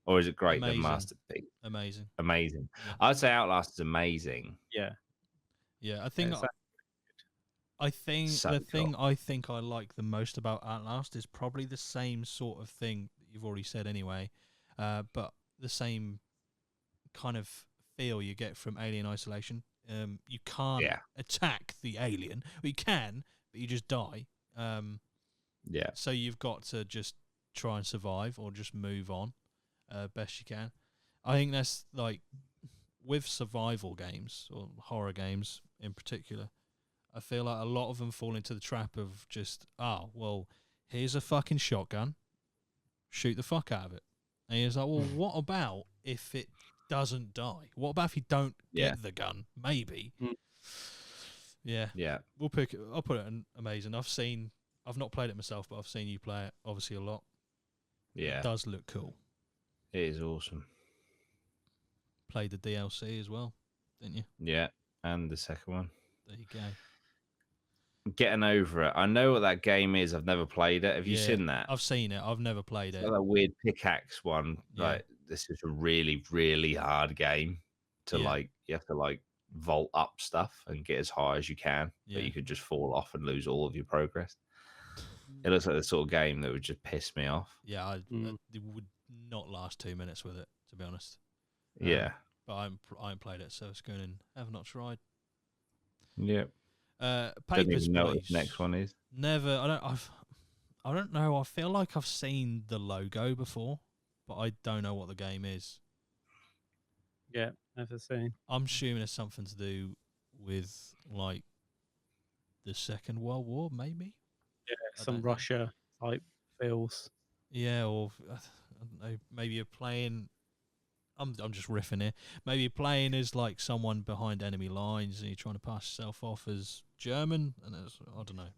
Or is it great than masterpiece? Amazing. Yeah. I'd say Outlast is amazing. Yeah. Yeah, I think So the thing I think I like the most about Outlast is probably the same sort of thing that you've already said anyway, but the same kind of feel you get from Alien Isolation. You can't attack the alien. Well, you can, but you just die. Yeah. So you've got to just try and survive or just move on best you can. I think that's like with survival games or horror games in particular, I feel like a lot of them fall into the trap of just, oh, well, here's a fucking shotgun, shoot the fuck out of it. And he's like, well, what about if it doesn't die? What about if you don't get the gun? Maybe. Yeah. Yeah. We'll pick it. I'll put it in amazing. I've not played it myself, but I've seen you play it obviously a lot. Yeah. It does look cool. It is awesome. Played the DLC as well, didn't you? Yeah. And the second one. There you go. Getting over it. I know what that game is. I've never played it. Have you seen that? I've seen it. I've never played it. Like that weird pickaxe one. Yeah. Like this is a really, really hard game to like. You have to like vault up stuff and get as high as you can, but you could just fall off and lose all of your progress. It looks like the sort of game that would just piss me off. Yeah, it would not last 2 minutes with it, to be honest. Yeah, but I haven't played it, so it's going and have not tried. Yeah. Papers, know what Please. the next one is. Never. I don't know. I feel like I've seen the logo before, but I don't know what the game is. Yeah, never seen. I'm assuming it's something to do with like the Second World War, maybe. Yeah, some Russia type feels. Yeah, or I don't know. Maybe you're playing I'm just riffing here. Maybe playing as like someone behind enemy lines, and you're trying to pass yourself off as German, and I don't know.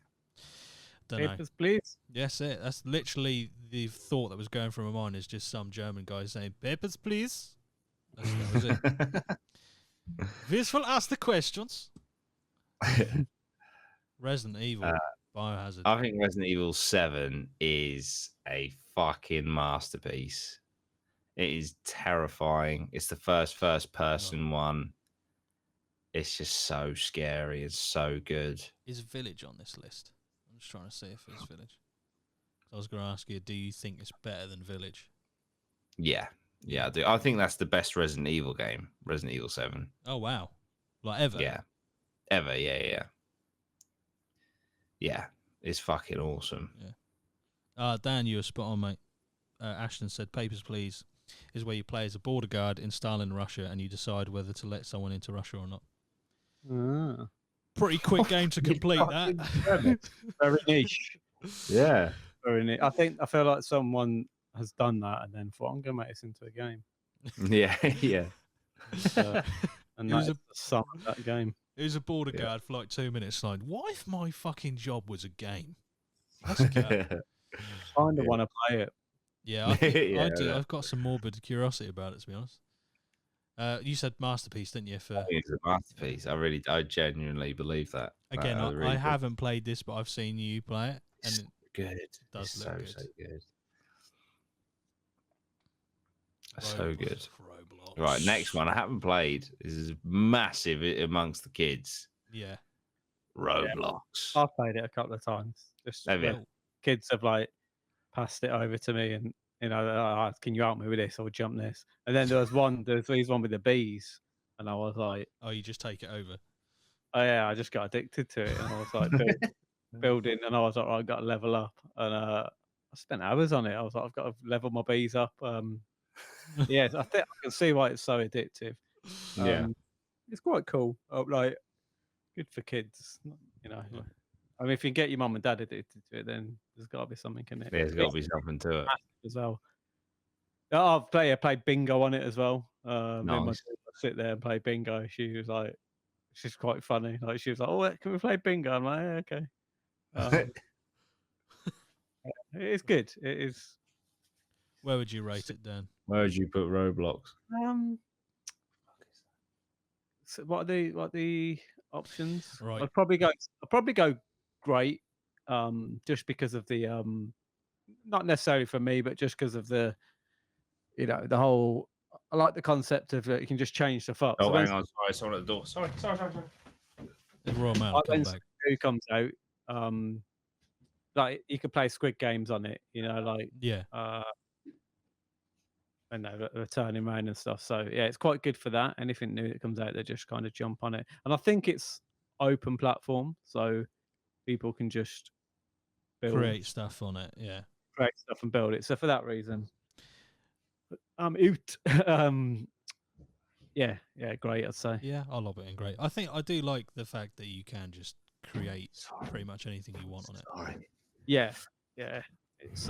Don't know. Papers, please. Yes, it. That's literally the thought that was going through my mind. Is just some German guy saying "papers, please." That was it. This will ask the questions. Resident Evil, Biohazard. I think Resident Evil 7 is a fucking masterpiece. It is terrifying. It's the first person one. It's just so scary. It's so good. Is Village on this list? I'm just trying to see if it's Village. I was going to ask you, do you think it's better than Village? Yeah, I do. I think that's the best Resident Evil game, Resident Evil 7. Oh, wow. Like ever? Yeah. Ever, yeah. Yeah, it's fucking awesome. Yeah. Dan, you were spot on, mate. Ashton said, Papers, Please is where you play as a border guard in Stalin, Russia, and you decide whether to let someone into Russia or not. Ah. Pretty quick game to complete that. Very niche. Yeah. Very niche. I feel like someone has done that and then thought, I'm going to make this into a game. Yeah. And that's the sum of that game. It was a border guard for like 2 minutes. Like, what if my fucking job was a game? Let's go. Kind of want to play it. Yeah, I think I do. I've got some morbid curiosity about it, to be honest. You said masterpiece, didn't you? For It's a masterpiece. I genuinely believe that. Again, That was really I good. haven't played this, but I've seen you play it, and It's it good. does It's look good. so good. So good. Roblox. Right, next one. I haven't played. This is massive amongst the kids. Yeah. Roblox. I've played it a couple of times. Just Have you? kids have like passed it over to me, and can you help me with this or jump this? And then there was one with the bees, and I was like, Oh, you just take it over. oh yeah, I just got addicted to it, and I was like building, and I was like, right, I've got to level up, and I spent hours on it. I was like, I've got to level my bees up. Yes, I think I can see why it's so addictive. Yeah. It's quite cool. Like good for kids, you know. Yeah. I mean, if you get your mum and dad addicted to it, then there's got to be something in it. There's got to be something to it. As well. Oh, I played bingo on it as well. Me and my Nice. daughter sit there and play bingo. She was like, she's quite funny. Like she was like, oh, can we play bingo? I'm like, yeah, okay. It's good. It is. Where would you rate it, Dan? Where would you put Roblox? So what are the options? Right. I'd probably go great. Just because of the not necessarily for me, but just because of the the whole. I like the concept of you can just change stuff up. Oh, So hang on. Sorry, someone at the door. Sorry. The Royal Mail come when back. Who comes out? Like you could play Squid Games on it. Like Yeah. and they're turning around and stuff. So yeah, it's quite good for that. Anything new that comes out, they just kind of jump on it. And I think it's open platform, so people can just Create stuff on it. Yeah. create stuff and build it. So for that reason, I'm out. Yeah, great. I'd say. Yeah, I love it and great. I think I do like the fact that you can just create pretty much anything you want on it. Sorry. Yeah. It's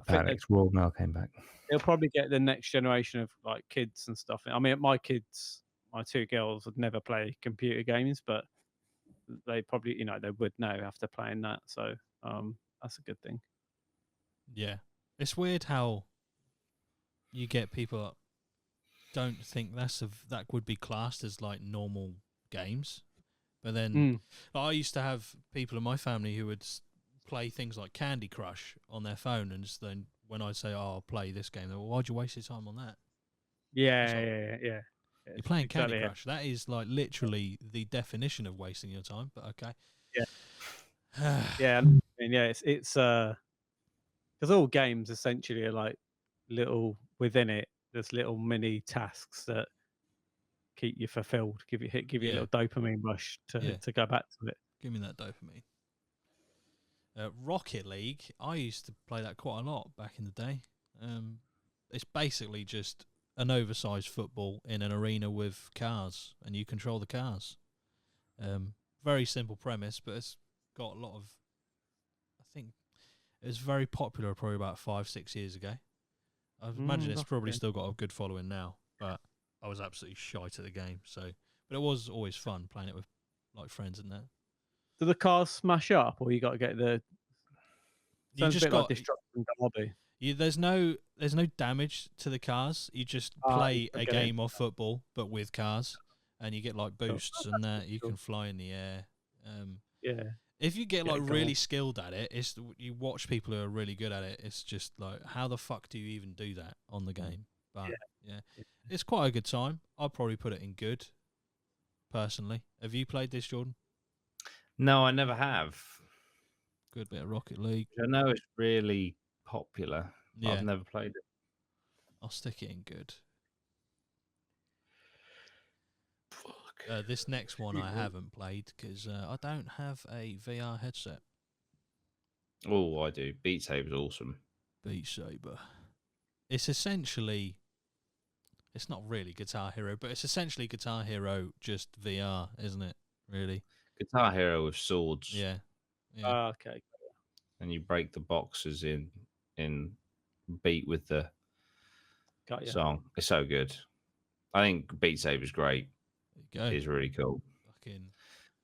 Alex Royal Mail came back. they'll probably get the next generation of like kids and stuff. I mean, my two girls would never play computer games, but they probably, they would know after playing that. So that's a good thing. Yeah. It's weird how you get people that don't think that would be classed as like normal games. But then I used to have people in my family who would play things like Candy Crush on their phone, and just then when I say, "Oh, I'll play this game," they're, well, why'd you waste your time on that? Yeah. You're playing Candy Crush. That is like literally the definition of wasting your time. But okay. Yeah. Yeah. I mean, it's because all games essentially are like little within it. There's little mini tasks that keep you fulfilled, give you a little dopamine rush to go back to it. Give me that dopamine. Rocket League, I used to play that quite a lot back in the day. It's basically just an oversized football in an arena with cars, and you control the cars. Very simple premise, but it's got a lot of. I think it was very popular probably about 5-6 years ago. I imagine it's probably Okay. still got a good following now, but I was absolutely shite at the game. So, but it was always fun playing it with like friends and that. Do the cars smash up, or you got to get the? You Sounds a just bit like got Destruction Derby. there's no damage to the cars. You just You play could a get it. game of football, but with cars, and you get like Cool. boosts and that. You Cool. can fly in the air. Yeah. If you get Get like it really going. skilled at it, you watch people who are really good at it. It's just like, how the fuck do you even do that on the game? But yeah, it's quite a good time. I'd probably put it in good. Personally, have you played this, Jordan? No, I never have. Good bit of Rocket League. I know it's really popular. Yeah, I've never played it. I'll stick it in good. Fuck. This next one I haven't played because I don't have a VR headset. Oh, I do. Beat Saber's awesome. Beat Saber. It's essentially, it's not really Guitar Hero, but it's essentially Guitar Hero just VR, isn't it? Really? Guitar Hero with swords. Yeah. Yeah. Okay. And you break the boxes in beat with the Got you. song. It's so good. I think Beat Saber's great. There you go. It's really cool. Fucking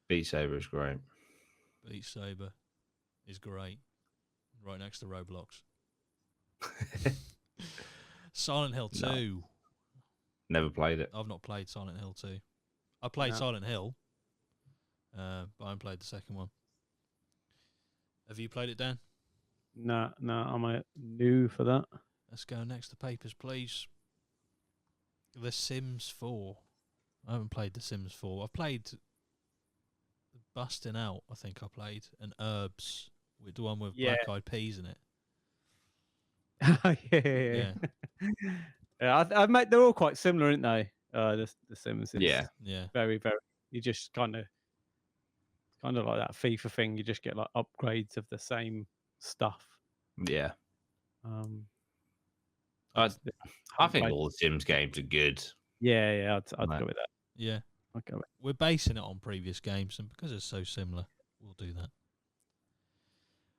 Beat Saber is great. Beat Saber is great. Right next to Roblox. Silent Hill 2. No. Never played it. I've not played Silent Hill 2. I played No. Silent Hill, but I haven't played the second one. Have you played it, Dan? No, I'm new for that. Let's go next to Papers, please. The Sims 4. I haven't played The Sims 4. I've played Busting Out, I think I played, and Herbs, with the one with Yeah. black eyed peas in it. Yeah. I mate, they're all quite similar, aren't they? The Sims. It's Yeah. Yeah. very, very. You just kind of like that FIFA thing. You just get like upgrades of the same stuff. Yeah. I I think all the Sims games are good. Yeah, I'd Right. go with that. Yeah. I'd go with We're basing it on previous games, and because it's so similar, we'll do that.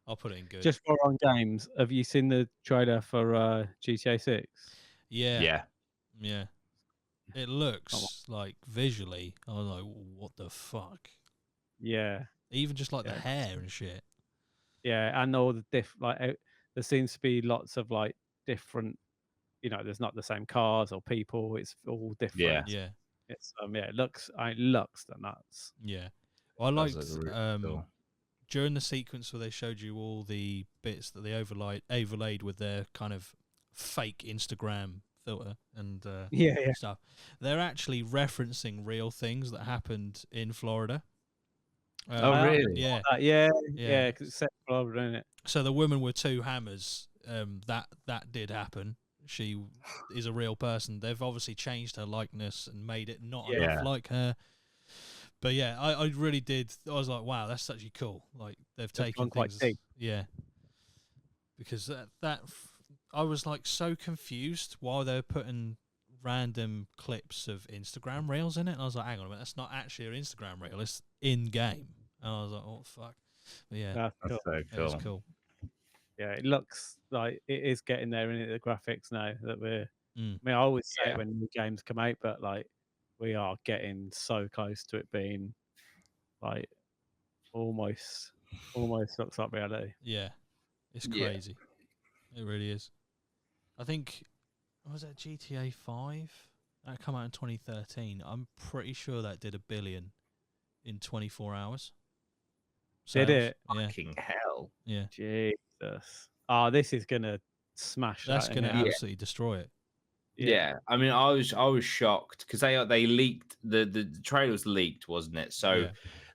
I'll put it in good. Just for on games, have you seen the trailer for GTA 6? Yeah. Yeah. Yeah. It looks like visually, I was like, what the fuck? Yeah. Even just like the Yeah. hair and shit. Yeah, and all the there seems to be lots of like different, there's not the same cars or people. It's all different. Yeah. It's it looks the nuts. Yeah. Well, I That's liked really cool. during the sequence where they showed you all the bits that they overlaid with their kind of fake Instagram filter and Yeah. stuff. They're actually referencing real things that happened in Florida. Oh, really? Yeah. Yeah, because it's set Florida, isn't it? So the woman with two hammers, that did happen. She is a real person. They've obviously changed her likeness and made it not enough like her. But yeah, I really did. I was like, wow, that's actually cool. Like they've taken quite things. deep. Yeah. Because I was like so confused while they were putting random clips of Instagram reels in it, and I was like, hang on a minute, that's not actually an Instagram reel, it's in game. And I was like, oh fuck. But yeah, That's That's cool. so it was cool. cool. Yeah, it looks like it is getting there in the graphics now that we're. Mm. I mean, I always say Yeah. it when new games come out, but like we are getting so close to it being like almost looks like reality. Yeah, it's Yeah. crazy. It really is. I think, was that GTA 5? That came out in 2013. I'm pretty sure that did $1 billion in 24 hours. Did Sales. it? Yeah. Fucking hell. Yeah. Jesus. Oh, this is gonna smash. That's that, going to isn't it? absolutely destroy it. Yeah. I mean, I was shocked because they leaked the trailer was leaked, wasn't it? So Yeah.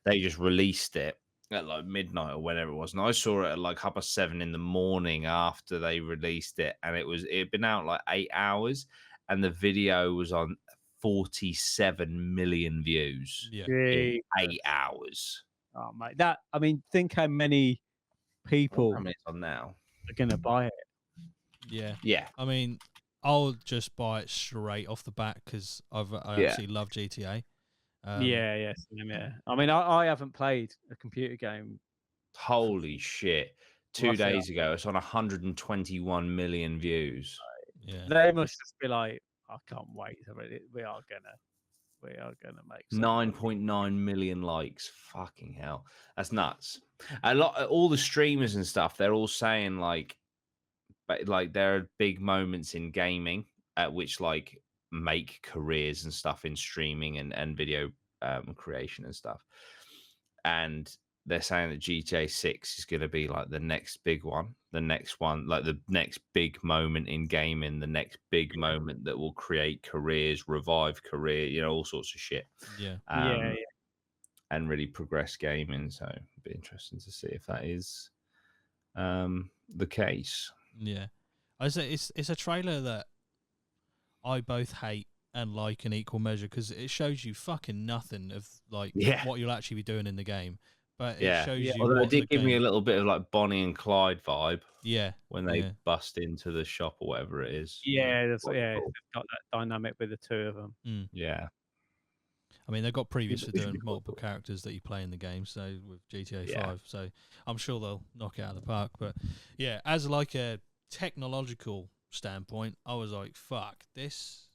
they just released it at like midnight or whenever it was, and I saw it at like 7:30 in the morning after they released it, and it had been out like 8 hours, and the video was on 47 million views Yeah. in 8 hours. Oh mate, I mean, think how many people How many it's on now? are gonna buy it. Yeah. Yeah. I mean, I'll just buy it straight off the bat because I actually love GTA. Yeah. I mean, I haven't played a computer game. Holy shit. 2 Roughly days ago, it's on 121 million views. Yeah. They must just be like, I can't wait. We are gonna make some money. 9.9 million likes. Fucking hell, that's nuts. A lot, all the streamers and stuff, they're all saying like, but like there are big moments in gaming at which like make careers and stuff in streaming and video creation and stuff. And they're saying that GTA 6 is going to be like the next big one, like the next big moment in gaming, the next big moment that will create careers, revive career, all sorts of shit. Yeah. Um, and really progress gaming. So it'd be interesting to see if that is the case. Yeah. I say it's a trailer that I both hate and like in equal measure because it shows you fucking nothing of like Yeah. what you'll actually be doing in the game, but it Yeah. shows you Although what it did the give me a game. little bit of like Bonnie and Clyde vibe Yeah. when they bust into the shop or whatever it is. It's Cool. got that dynamic with the two of them. Mm. Yeah. I mean, they've got previous It for should doing be cool. multiple characters that you play in the game, so with GTA Yeah. 5, so I'm sure they'll knock it out of the park. But yeah, as like a technological standpoint, I was like, fuck, this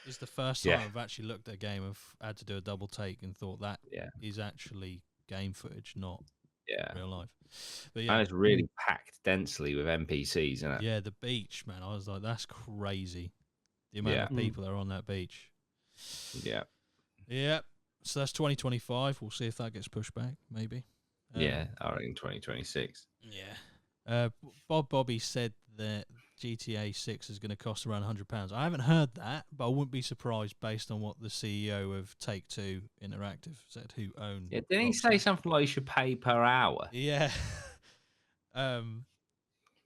is the first time I've actually looked at a game and had to do a double take and thought that is actually game footage, not real life. But yeah, and it's really packed densely with NPCs, isn't it? yeah, the beach, man, I was like, that's crazy. The amount of people that are on that beach. Yeah. Yeah. So that's 2025. We'll see if that gets pushed back, maybe. I reckon 2026. Yeah. Bob Bobby said that GTA 6 is going to cost around £100. I haven't heard that, but I wouldn't be surprised based on what the CEO of Take-Two Interactive said, who own. Yeah, didn't he say something like you should pay per hour? Yeah.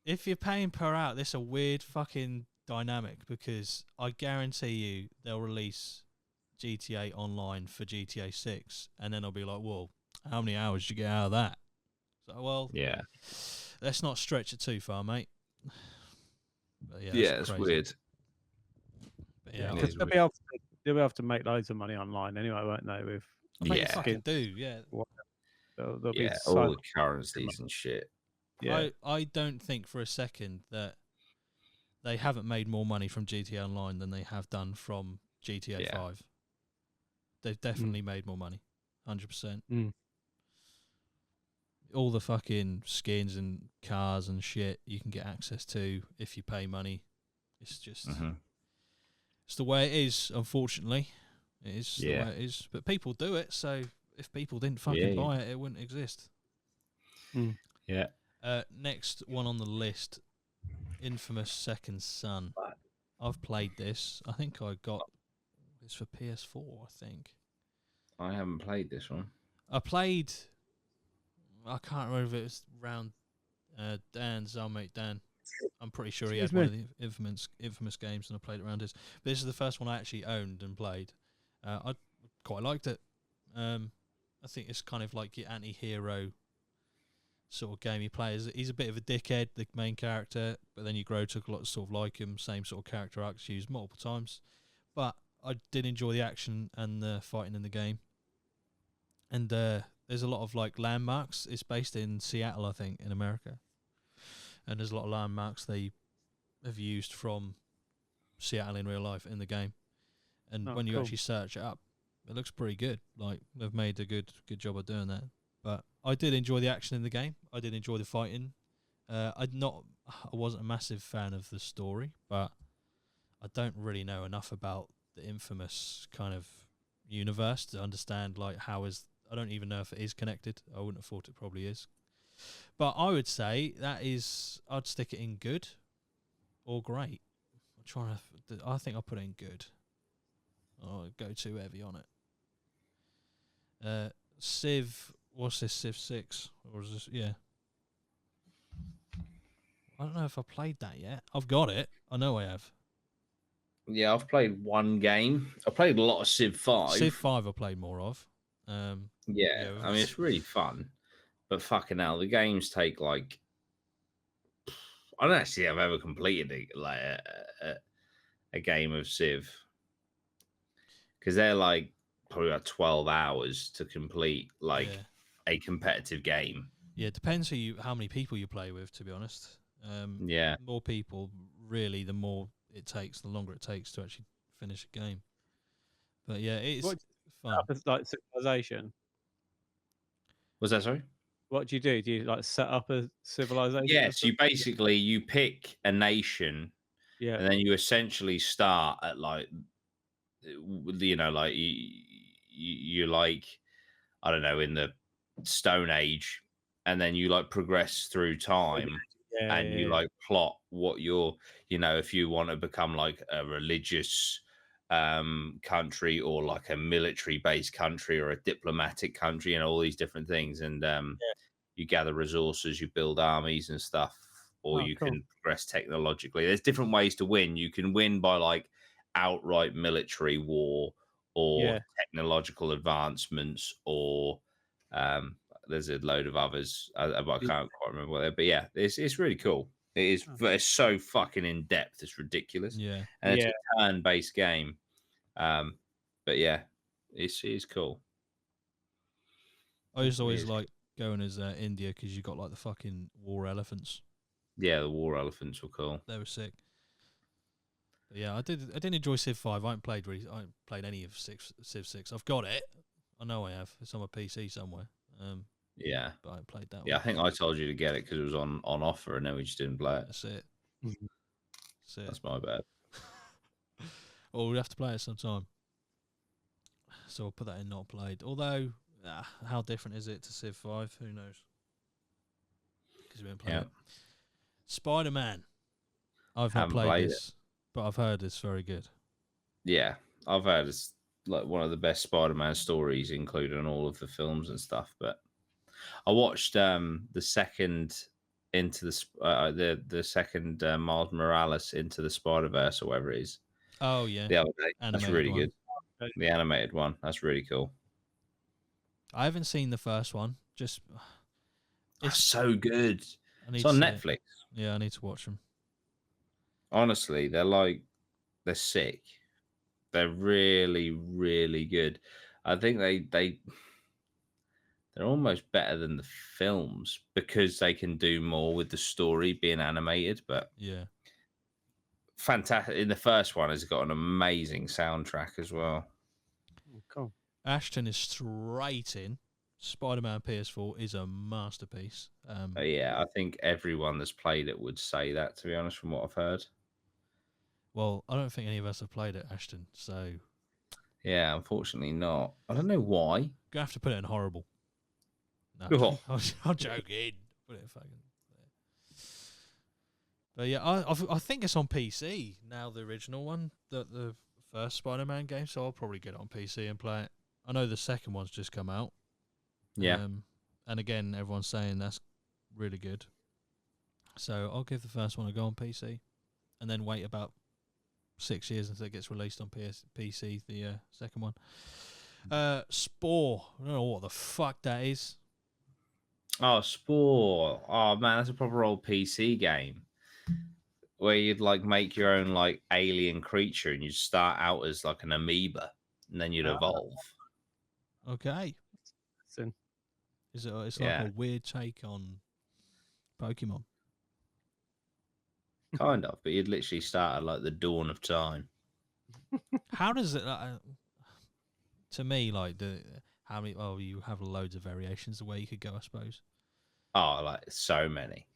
If you're paying per hour, this is a weird fucking dynamic because I guarantee you they'll release GTA Online for GTA 6, and then I'll be like, well, how many hours did you get out of that? So, well, let's not stretch it too far, mate. But yeah, it's weird. But yeah, because they'll be able to make loads of money online anyway, won't they? With they fucking do, yeah. There'll be all the currencies and shit. Yeah, I don't think for a second that they haven't made more money from GTA Online than they have done from GTA 5. They've definitely made more money, 100%. All the fucking skins and cars and shit you can get access to if you pay money. It's just it's the way it is, unfortunately. It is the way it is. But people do it, so if people didn't fucking buy it, it wouldn't exist. Yeah. Next one on the list, Infamous Second Son. I've played this. I think I got this for PS4, I think. I haven't played this one. I can't remember if it was round Dan's, our mate Dan. I'm pretty sure he had one of the infamous games, and I played it around his. But this is the first one I actually owned and played. I quite liked it. I think it's kind of like your anti-hero sort of game you play. He's a bit of a dickhead, the main character, but then you grow to sort of like him, same sort of character arcs used multiple times. But I did enjoy the action and the fighting in the game. And there's a lot of like landmarks. It's based in Seattle, I think, in America. And there's a lot of landmarks they have used from Seattle in real life in the game. And when you actually search it up, it looks pretty good. Like they've made a good job of doing that. But I did enjoy the action in the game. I did enjoy the fighting. I wasn't a massive fan of the story, but I don't really know enough about the Infamous kind of universe to understand like I don't even know if it is connected. I wouldn't have thought it probably is. But I would say I'd stick it in good or great. I think I'll put it in good. I'll go too heavy on it. Civ, what's this, Civ 6? Or is this, yeah. I don't know if I played that yet. I've got it. I know I have. Yeah, I've played one game. I played a lot of Civ 5. Civ 5 I played more of. I mean, it's really fun. But fucking hell, the games take like... I don't actually think I've ever completed a game of Civ. Because they're like probably about 12 hours to complete like a competitive game. Yeah, it depends how many people you play with, to be honest. More people really, the more it takes, the longer it takes to actually finish a game. But yeah, it's What fun. It's like civilization. Was that sorry? What do you do? Do you like set up a civilization? or Yes, you something? basically you pick a nation, Yeah. and then you essentially start at like, like you like, I don't know, in the Stone Age, and then you like progress through time, Yeah. and you Yeah. like plot what you're, if you want to become like a religious country, or like a military based country, or a diplomatic country, and all these different things. And you gather resources, you build armies and stuff, or Oh, you cool. can progress technologically. There's different ways to win. You can win by like outright military war, or Yeah. technological advancements, or um, there's a load of others. But I can't quite remember what they're. But yeah, it's really cool. It is. Oh. It's so fucking in depth. It's ridiculous, Yeah. and it's Yeah. a turn-based game. But yeah, it's cool. I used to It always is like going as India because you got like the fucking war elephants. Yeah, the war elephants were cool. They were sick. But yeah, I did enjoy Civ 5. I haven't played any of Civ 6. I've got it. I know I have. It's on my PC somewhere. Yeah, But I haven't played that yeah. I one. think I told you to get it because it was on offer, and then we just didn't play it. That's it. Mhm. That's it. That's my bad. Or we have to play it sometime. So I'll put that in not played. Although, how different is it to Civ 5? Who knows? Because we haven't played Yeah, it. Spider-Man. I've not haven't played played it. this, but I've heard it's very good. Yeah, I've heard it's like one of the best Spider-Man stories, including all of the films and stuff. But I watched the second the second Miles Morales Into the Spider-Verse, or whatever it is, Oh yeah, the other day. That's animated really one. good. The animated one. That's really cool. I haven't seen the first one. Just It's so good. I need It's to on see it. Netflix. Yeah, I need to watch them. Honestly, they're sick. They're really, really good. I think they're almost better than the films because they can do more with the story being animated. But Yeah. fantastic. In the first one, it's got an amazing soundtrack as well. Oh, cool. Ashton is straight in. Spider-Man PS4 is a masterpiece. Yeah, I think everyone that's played it would say that, to be honest, from what I've heard. Well, I don't think any of us have played it, Ashton. So Yeah, unfortunately not. I don't know why. you're gonna have to put it in horrible. No, Oh. I'm joking. Put it in fucking. But yeah, I think it's on PC now. The original one, the first Spider-Man game. So I'll probably get it on PC and play it. I know the second one's just come out. Yeah. And again, everyone's saying that's really good. So I'll give the first one a go on PC, and then wait about 6 years until it gets released on PC. The second one. Spore. I don't know what the fuck that is. Oh, Spore. Oh man, that's a proper old PC game where you'd like make your own like alien creature, and you'd start out as like an amoeba, and then you'd evolve. Okay. Sin. Is it? It's Yeah. like a weird take on Pokemon. Kind of, but you'd literally start at like the dawn of time. How does it? To me, like how many? Oh, you have loads of variations the way you could go, I suppose. Oh, like so many.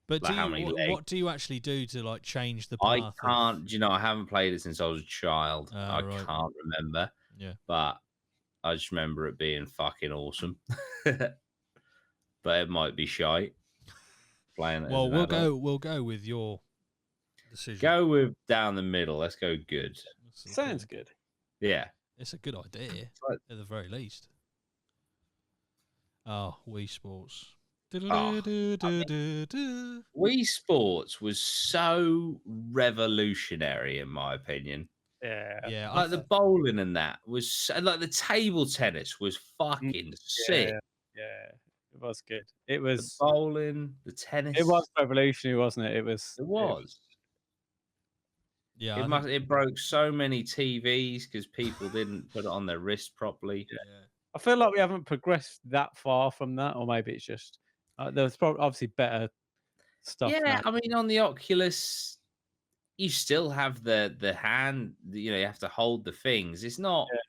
But Like how many legs? what do you actually do to like change the I path? can't. I haven't played it since I was a child. I Right. can't remember. Yeah. But I just remember it being fucking awesome. But it might be shite. Playing it. Well, as an adult. we'll go with your decision. Go with down the middle. Let's go good. Sounds good. Yeah. It's a good idea, Right. at the very least. Oh, Wii Sports. Wii Sports was so revolutionary, in my opinion. Yeah. Yeah, Like the bowling and that was like the table tennis was fucking sick. Yeah. It was good. It The was. bowling, the tennis. It was revolutionary, wasn't it? It was. It was. Yeah, It broke so many TVs because people didn't put it on their wrist properly. Yeah. I feel like we haven't progressed that far from that, or maybe it's just there was probably obviously better stuff. Yeah, now. I mean, on the Oculus, you still have the hand. You know, you have to hold the things. It's not. Yeah,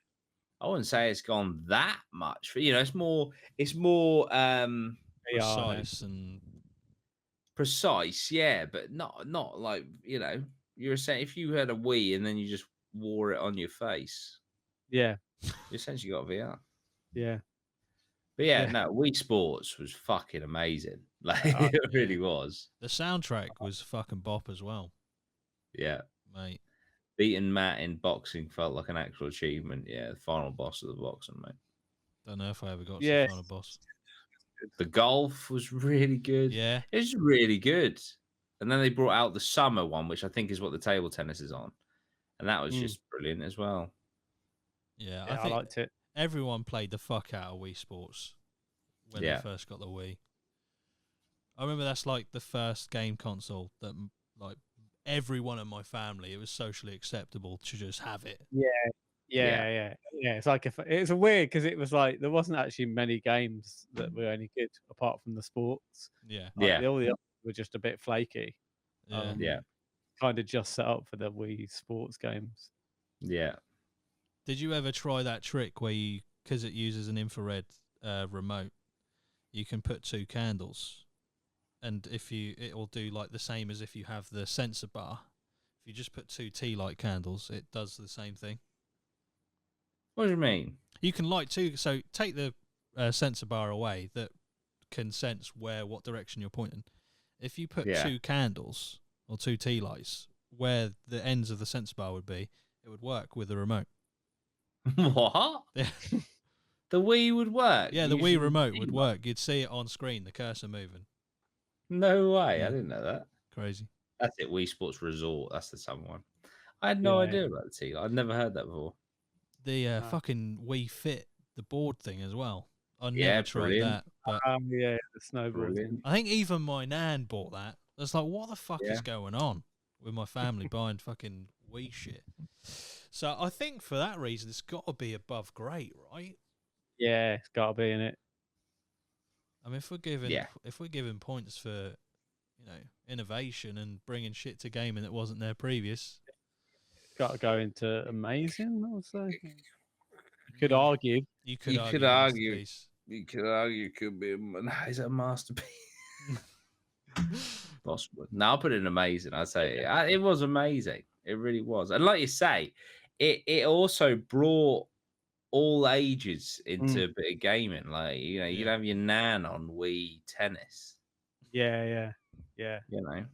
I wouldn't say it's gone that much. You know, it's more VR now. Precise and precise, yeah, but not like, you know, you're saying if you had a Wii and then you just wore it on your face, Yeah, you essentially got VR. yeah, But yeah, yeah. no, Wii Sports was fucking amazing. Like I, it yeah. really was. The soundtrack was fucking bop as well, Yeah. mate. Beating Matt in boxing felt like an actual achievement. Yeah, the final boss of the boxing, mate. Don't know if I ever got to the yes. final boss. The golf was really good. Yeah, It was really good. And then they brought out the summer one, which I think is what the table tennis is on. And that was Mm, just brilliant as well. yeah. I yeah, I think liked it. everyone played the fuck out of Wii Sports when they Yeah. first got the Wii. I remember that's like the first game console that like everyone in my family, it was socially acceptable to just have it. Yeah, Yeah. yeah. It's like it's a weird because it was like there wasn't actually many games that were any good apart from the sports. Yeah, Like Yeah. all the others were just a bit flaky. yeah. Yeah. Kind of just set up for the Wii sports games. Yeah. Did you ever try that trick where you, because it uses an infrared remote, you can put two candles, and if you, it will do like the same as if you have the sensor bar. If you just put two tea light candles, it does the same thing. What do you mean? You can light two. So take the sensor bar away that can sense what direction you're pointing. If you put Yeah. two candles or two tea lights where the ends of the sensor bar would be, it would work with the remote. What? Yeah, The Wii would work. yeah, the Wii using remote Wii would mo- work. You'd see it on screen, the cursor moving. No way. Yeah. I didn't know that. Crazy. That's it. Wii Sports Resort. That's the summer one. I had no Yeah. idea about the T. I'd never heard that before. The fucking Wii Fit, the board thing as well. I Yeah, never tried brilliant. that, but Yeah, the snowboard Brilliant. thing. I think even my nan bought that. It's like, what the fuck Yeah. is going on with my family buying fucking Wii shit? So I think for that reason, it's got to be above great, right? Yeah, it's got to be in it. I mean, Yeah. if we're giving points for, you know, innovation and bringing shit to gaming that wasn't there previous, Got to go into amazing. I would say. You could argue. you could You argue could the argue. masterpiece. You could argue it could be. Is it a masterpiece? Possibly. No, I'll put it in amazing. I'd say it was amazing. It really was. And like you say, it also brought all ages into a bit of gaming. Like, you know, you could Yeah. have your nan on Wii tennis. Yeah. You know,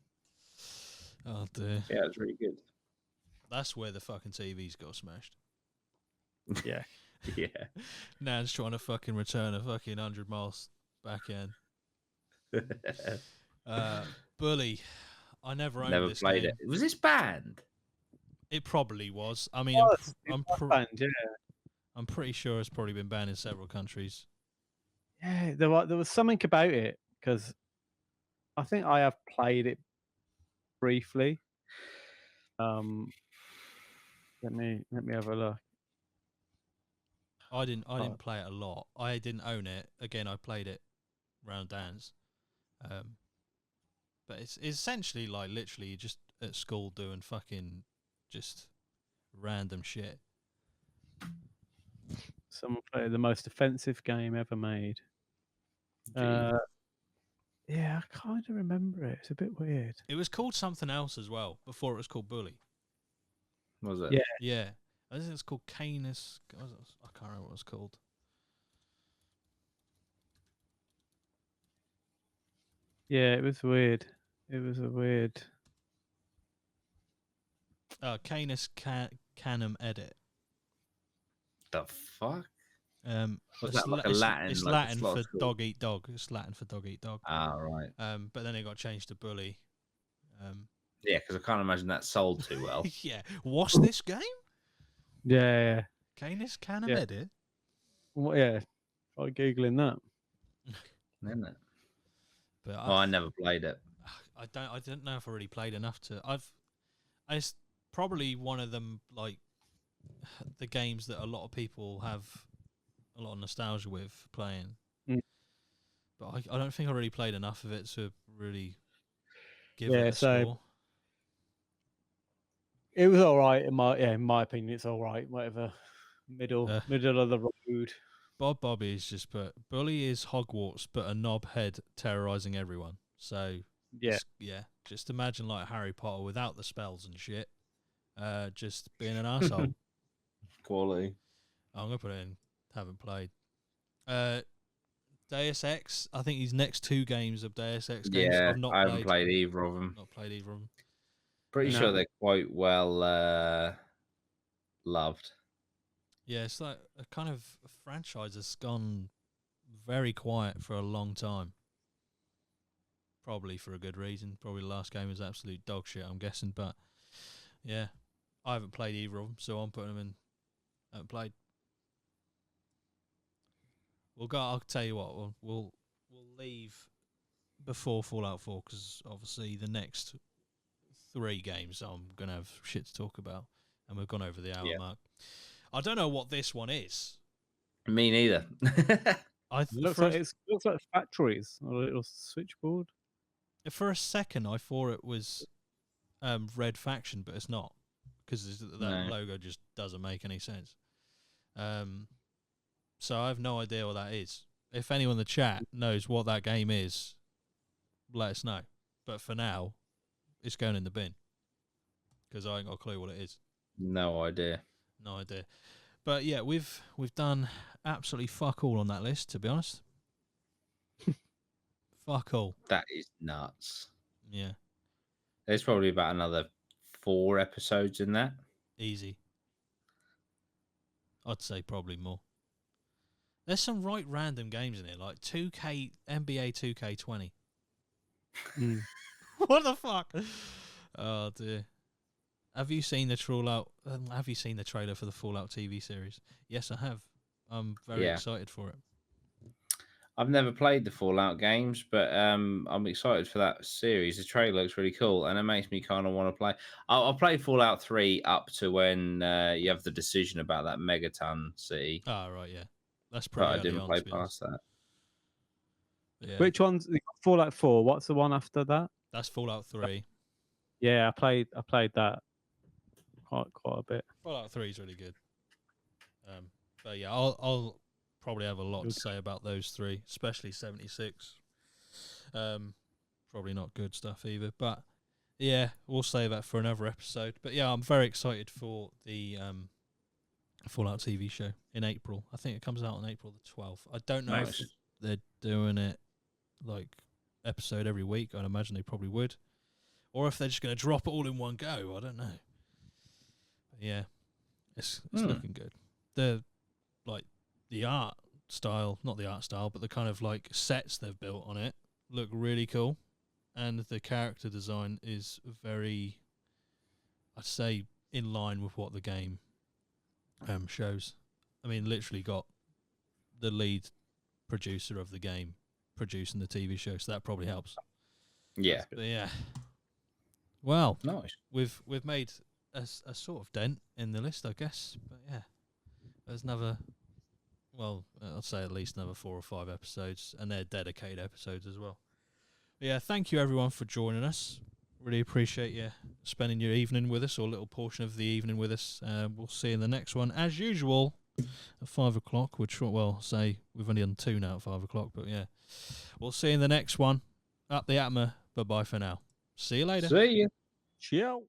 Oh dear, yeah, it's really good. that's where the fucking TVs got smashed. Yeah. Yeah. Nan's trying to fucking return a fucking 100 miles backhand. Bully. I never owned Never this played game. it. Was this banned? It probably was. I mean, Yeah. I'm pretty sure it's probably been banned in several countries. Yeah, there was something about it because I think I have played it briefly. Let me have a look. I didn't play it a lot. I didn't own it. Again, I played it round dance. But it's essentially like literally you're just at school doing fucking just random shit. Someone played the most offensive game ever made. Yeah, I kind of remember it. It's a bit weird. It was called something else as well before it was called Bully. Was it? Yeah. Yeah. I think it's called Canis. I can't remember what it was called. Yeah, it was weird. It was a weird. Canis Canum Edit. The fuck? Was It's that like a it's, Latin? it's like Latin a slot for school? dog eat dog. It's Latin for dog eat dog. Ah, right. But then it got changed to Bully. Yeah, because I can't imagine that sold too well. Yeah. What's this game? Yeah. Canis Canum Yeah. Edit. Well, yeah. Try googling that. Isn't it? But I never played it. I don't know if I really played enough to. It's probably one of them, like the games that a lot of people have a lot of nostalgia with playing. Mm. But I don't think I really played enough of it to really give Yeah, it a so- score. It was all right in my opinion. It's all right. Whatever, middle Uh, of the road. Bob Bobby's just put Bully is Hogwarts, but a knobhead terrorizing everyone. So Yeah. just imagine like Harry Potter without the spells and shit. Just being an asshole. Quality. I'm gonna put it in. Haven't played. Deus Ex. I think these next 2 games of Deus Ex games Yeah, I've not I haven't played. played either of them. Not played either of them. Pretty No. sure they're quite well loved. Yeah, it's like a kind of a franchise that's gone very quiet for a long time. Probably for a good reason. Probably the last game was absolute dog shit, I'm guessing. But yeah, I haven't played either of them, so I'm putting them in. Haven't played. We'll go. I'll tell you what. We'll leave before Fallout 4 because obviously the next 3 games I'm gonna have shit to talk about, and we've gone over the hour mark. I don't know what this one is. Me neither. Looks like factories or a little switchboard. For a second, I thought it was Red Faction, but it's not because that logo just doesn't make any sense. So I have no idea what that is. If anyone in the chat knows what that game is, let us know. But for now, it's going in the bin because I ain't got a clue what it is. No idea. No idea. But yeah, we've done absolutely fuck all on that list, to be honest. Fuck all. That is nuts. Yeah. There's probably about another 4 episodes in that. Easy. I'd say probably more. There's some right random games in here, like 2K NBA 2K20. What the fuck? Oh dear. Have you seen the trailer for the Fallout TV series? Yes, I have. I'm very excited for it. I've never played the Fallout games, but I'm excited for that series. The trailer looks really cool, and it makes me kind of want to play. I'll play Fallout 3 up to when you have the decision about that megaton city. Oh, right, yeah. That's pretty But I early didn't on, play to be honest. past that. Yeah. Which one's Fallout 4? What's the one after that? That's Fallout 3. Yeah, I played that quite a bit. Fallout 3 is really good. But yeah, I'll probably have a lot to say about those 3, especially 76. Probably not good stuff either, but yeah, we'll save that for another episode. But yeah, I'm very excited for the Fallout TV show in April. I think it comes out on April the 12th. I don't know if they're doing it like episode every week. I'd imagine they probably would, or if they're just going to drop it all in one go. I don't know. But yeah, it's looking good. The art style, not the art style, but the kind of like sets they've built on it look really cool, and the character design is very, I'd say, in line with what the game shows. I mean, literally got the lead producer of the game producing the TV show, so that probably helps. Yeah. But yeah. Well, nice. We've made a sort of dent in the list, I guess. But yeah, there's another. Well, I'd say at least another 4 or 5 episodes, and they're dedicated episodes as well. But yeah, thank you everyone for joining us. Really appreciate you spending your evening with us, or a little portion of the evening with us. We'll see you in the next one, as usual, at 5 o'clock. Say we've only done 2 now at 5 o'clock, but yeah. We'll see you in the next one. Up the APMA. Bye-bye for now. See you later. See you. Ciao.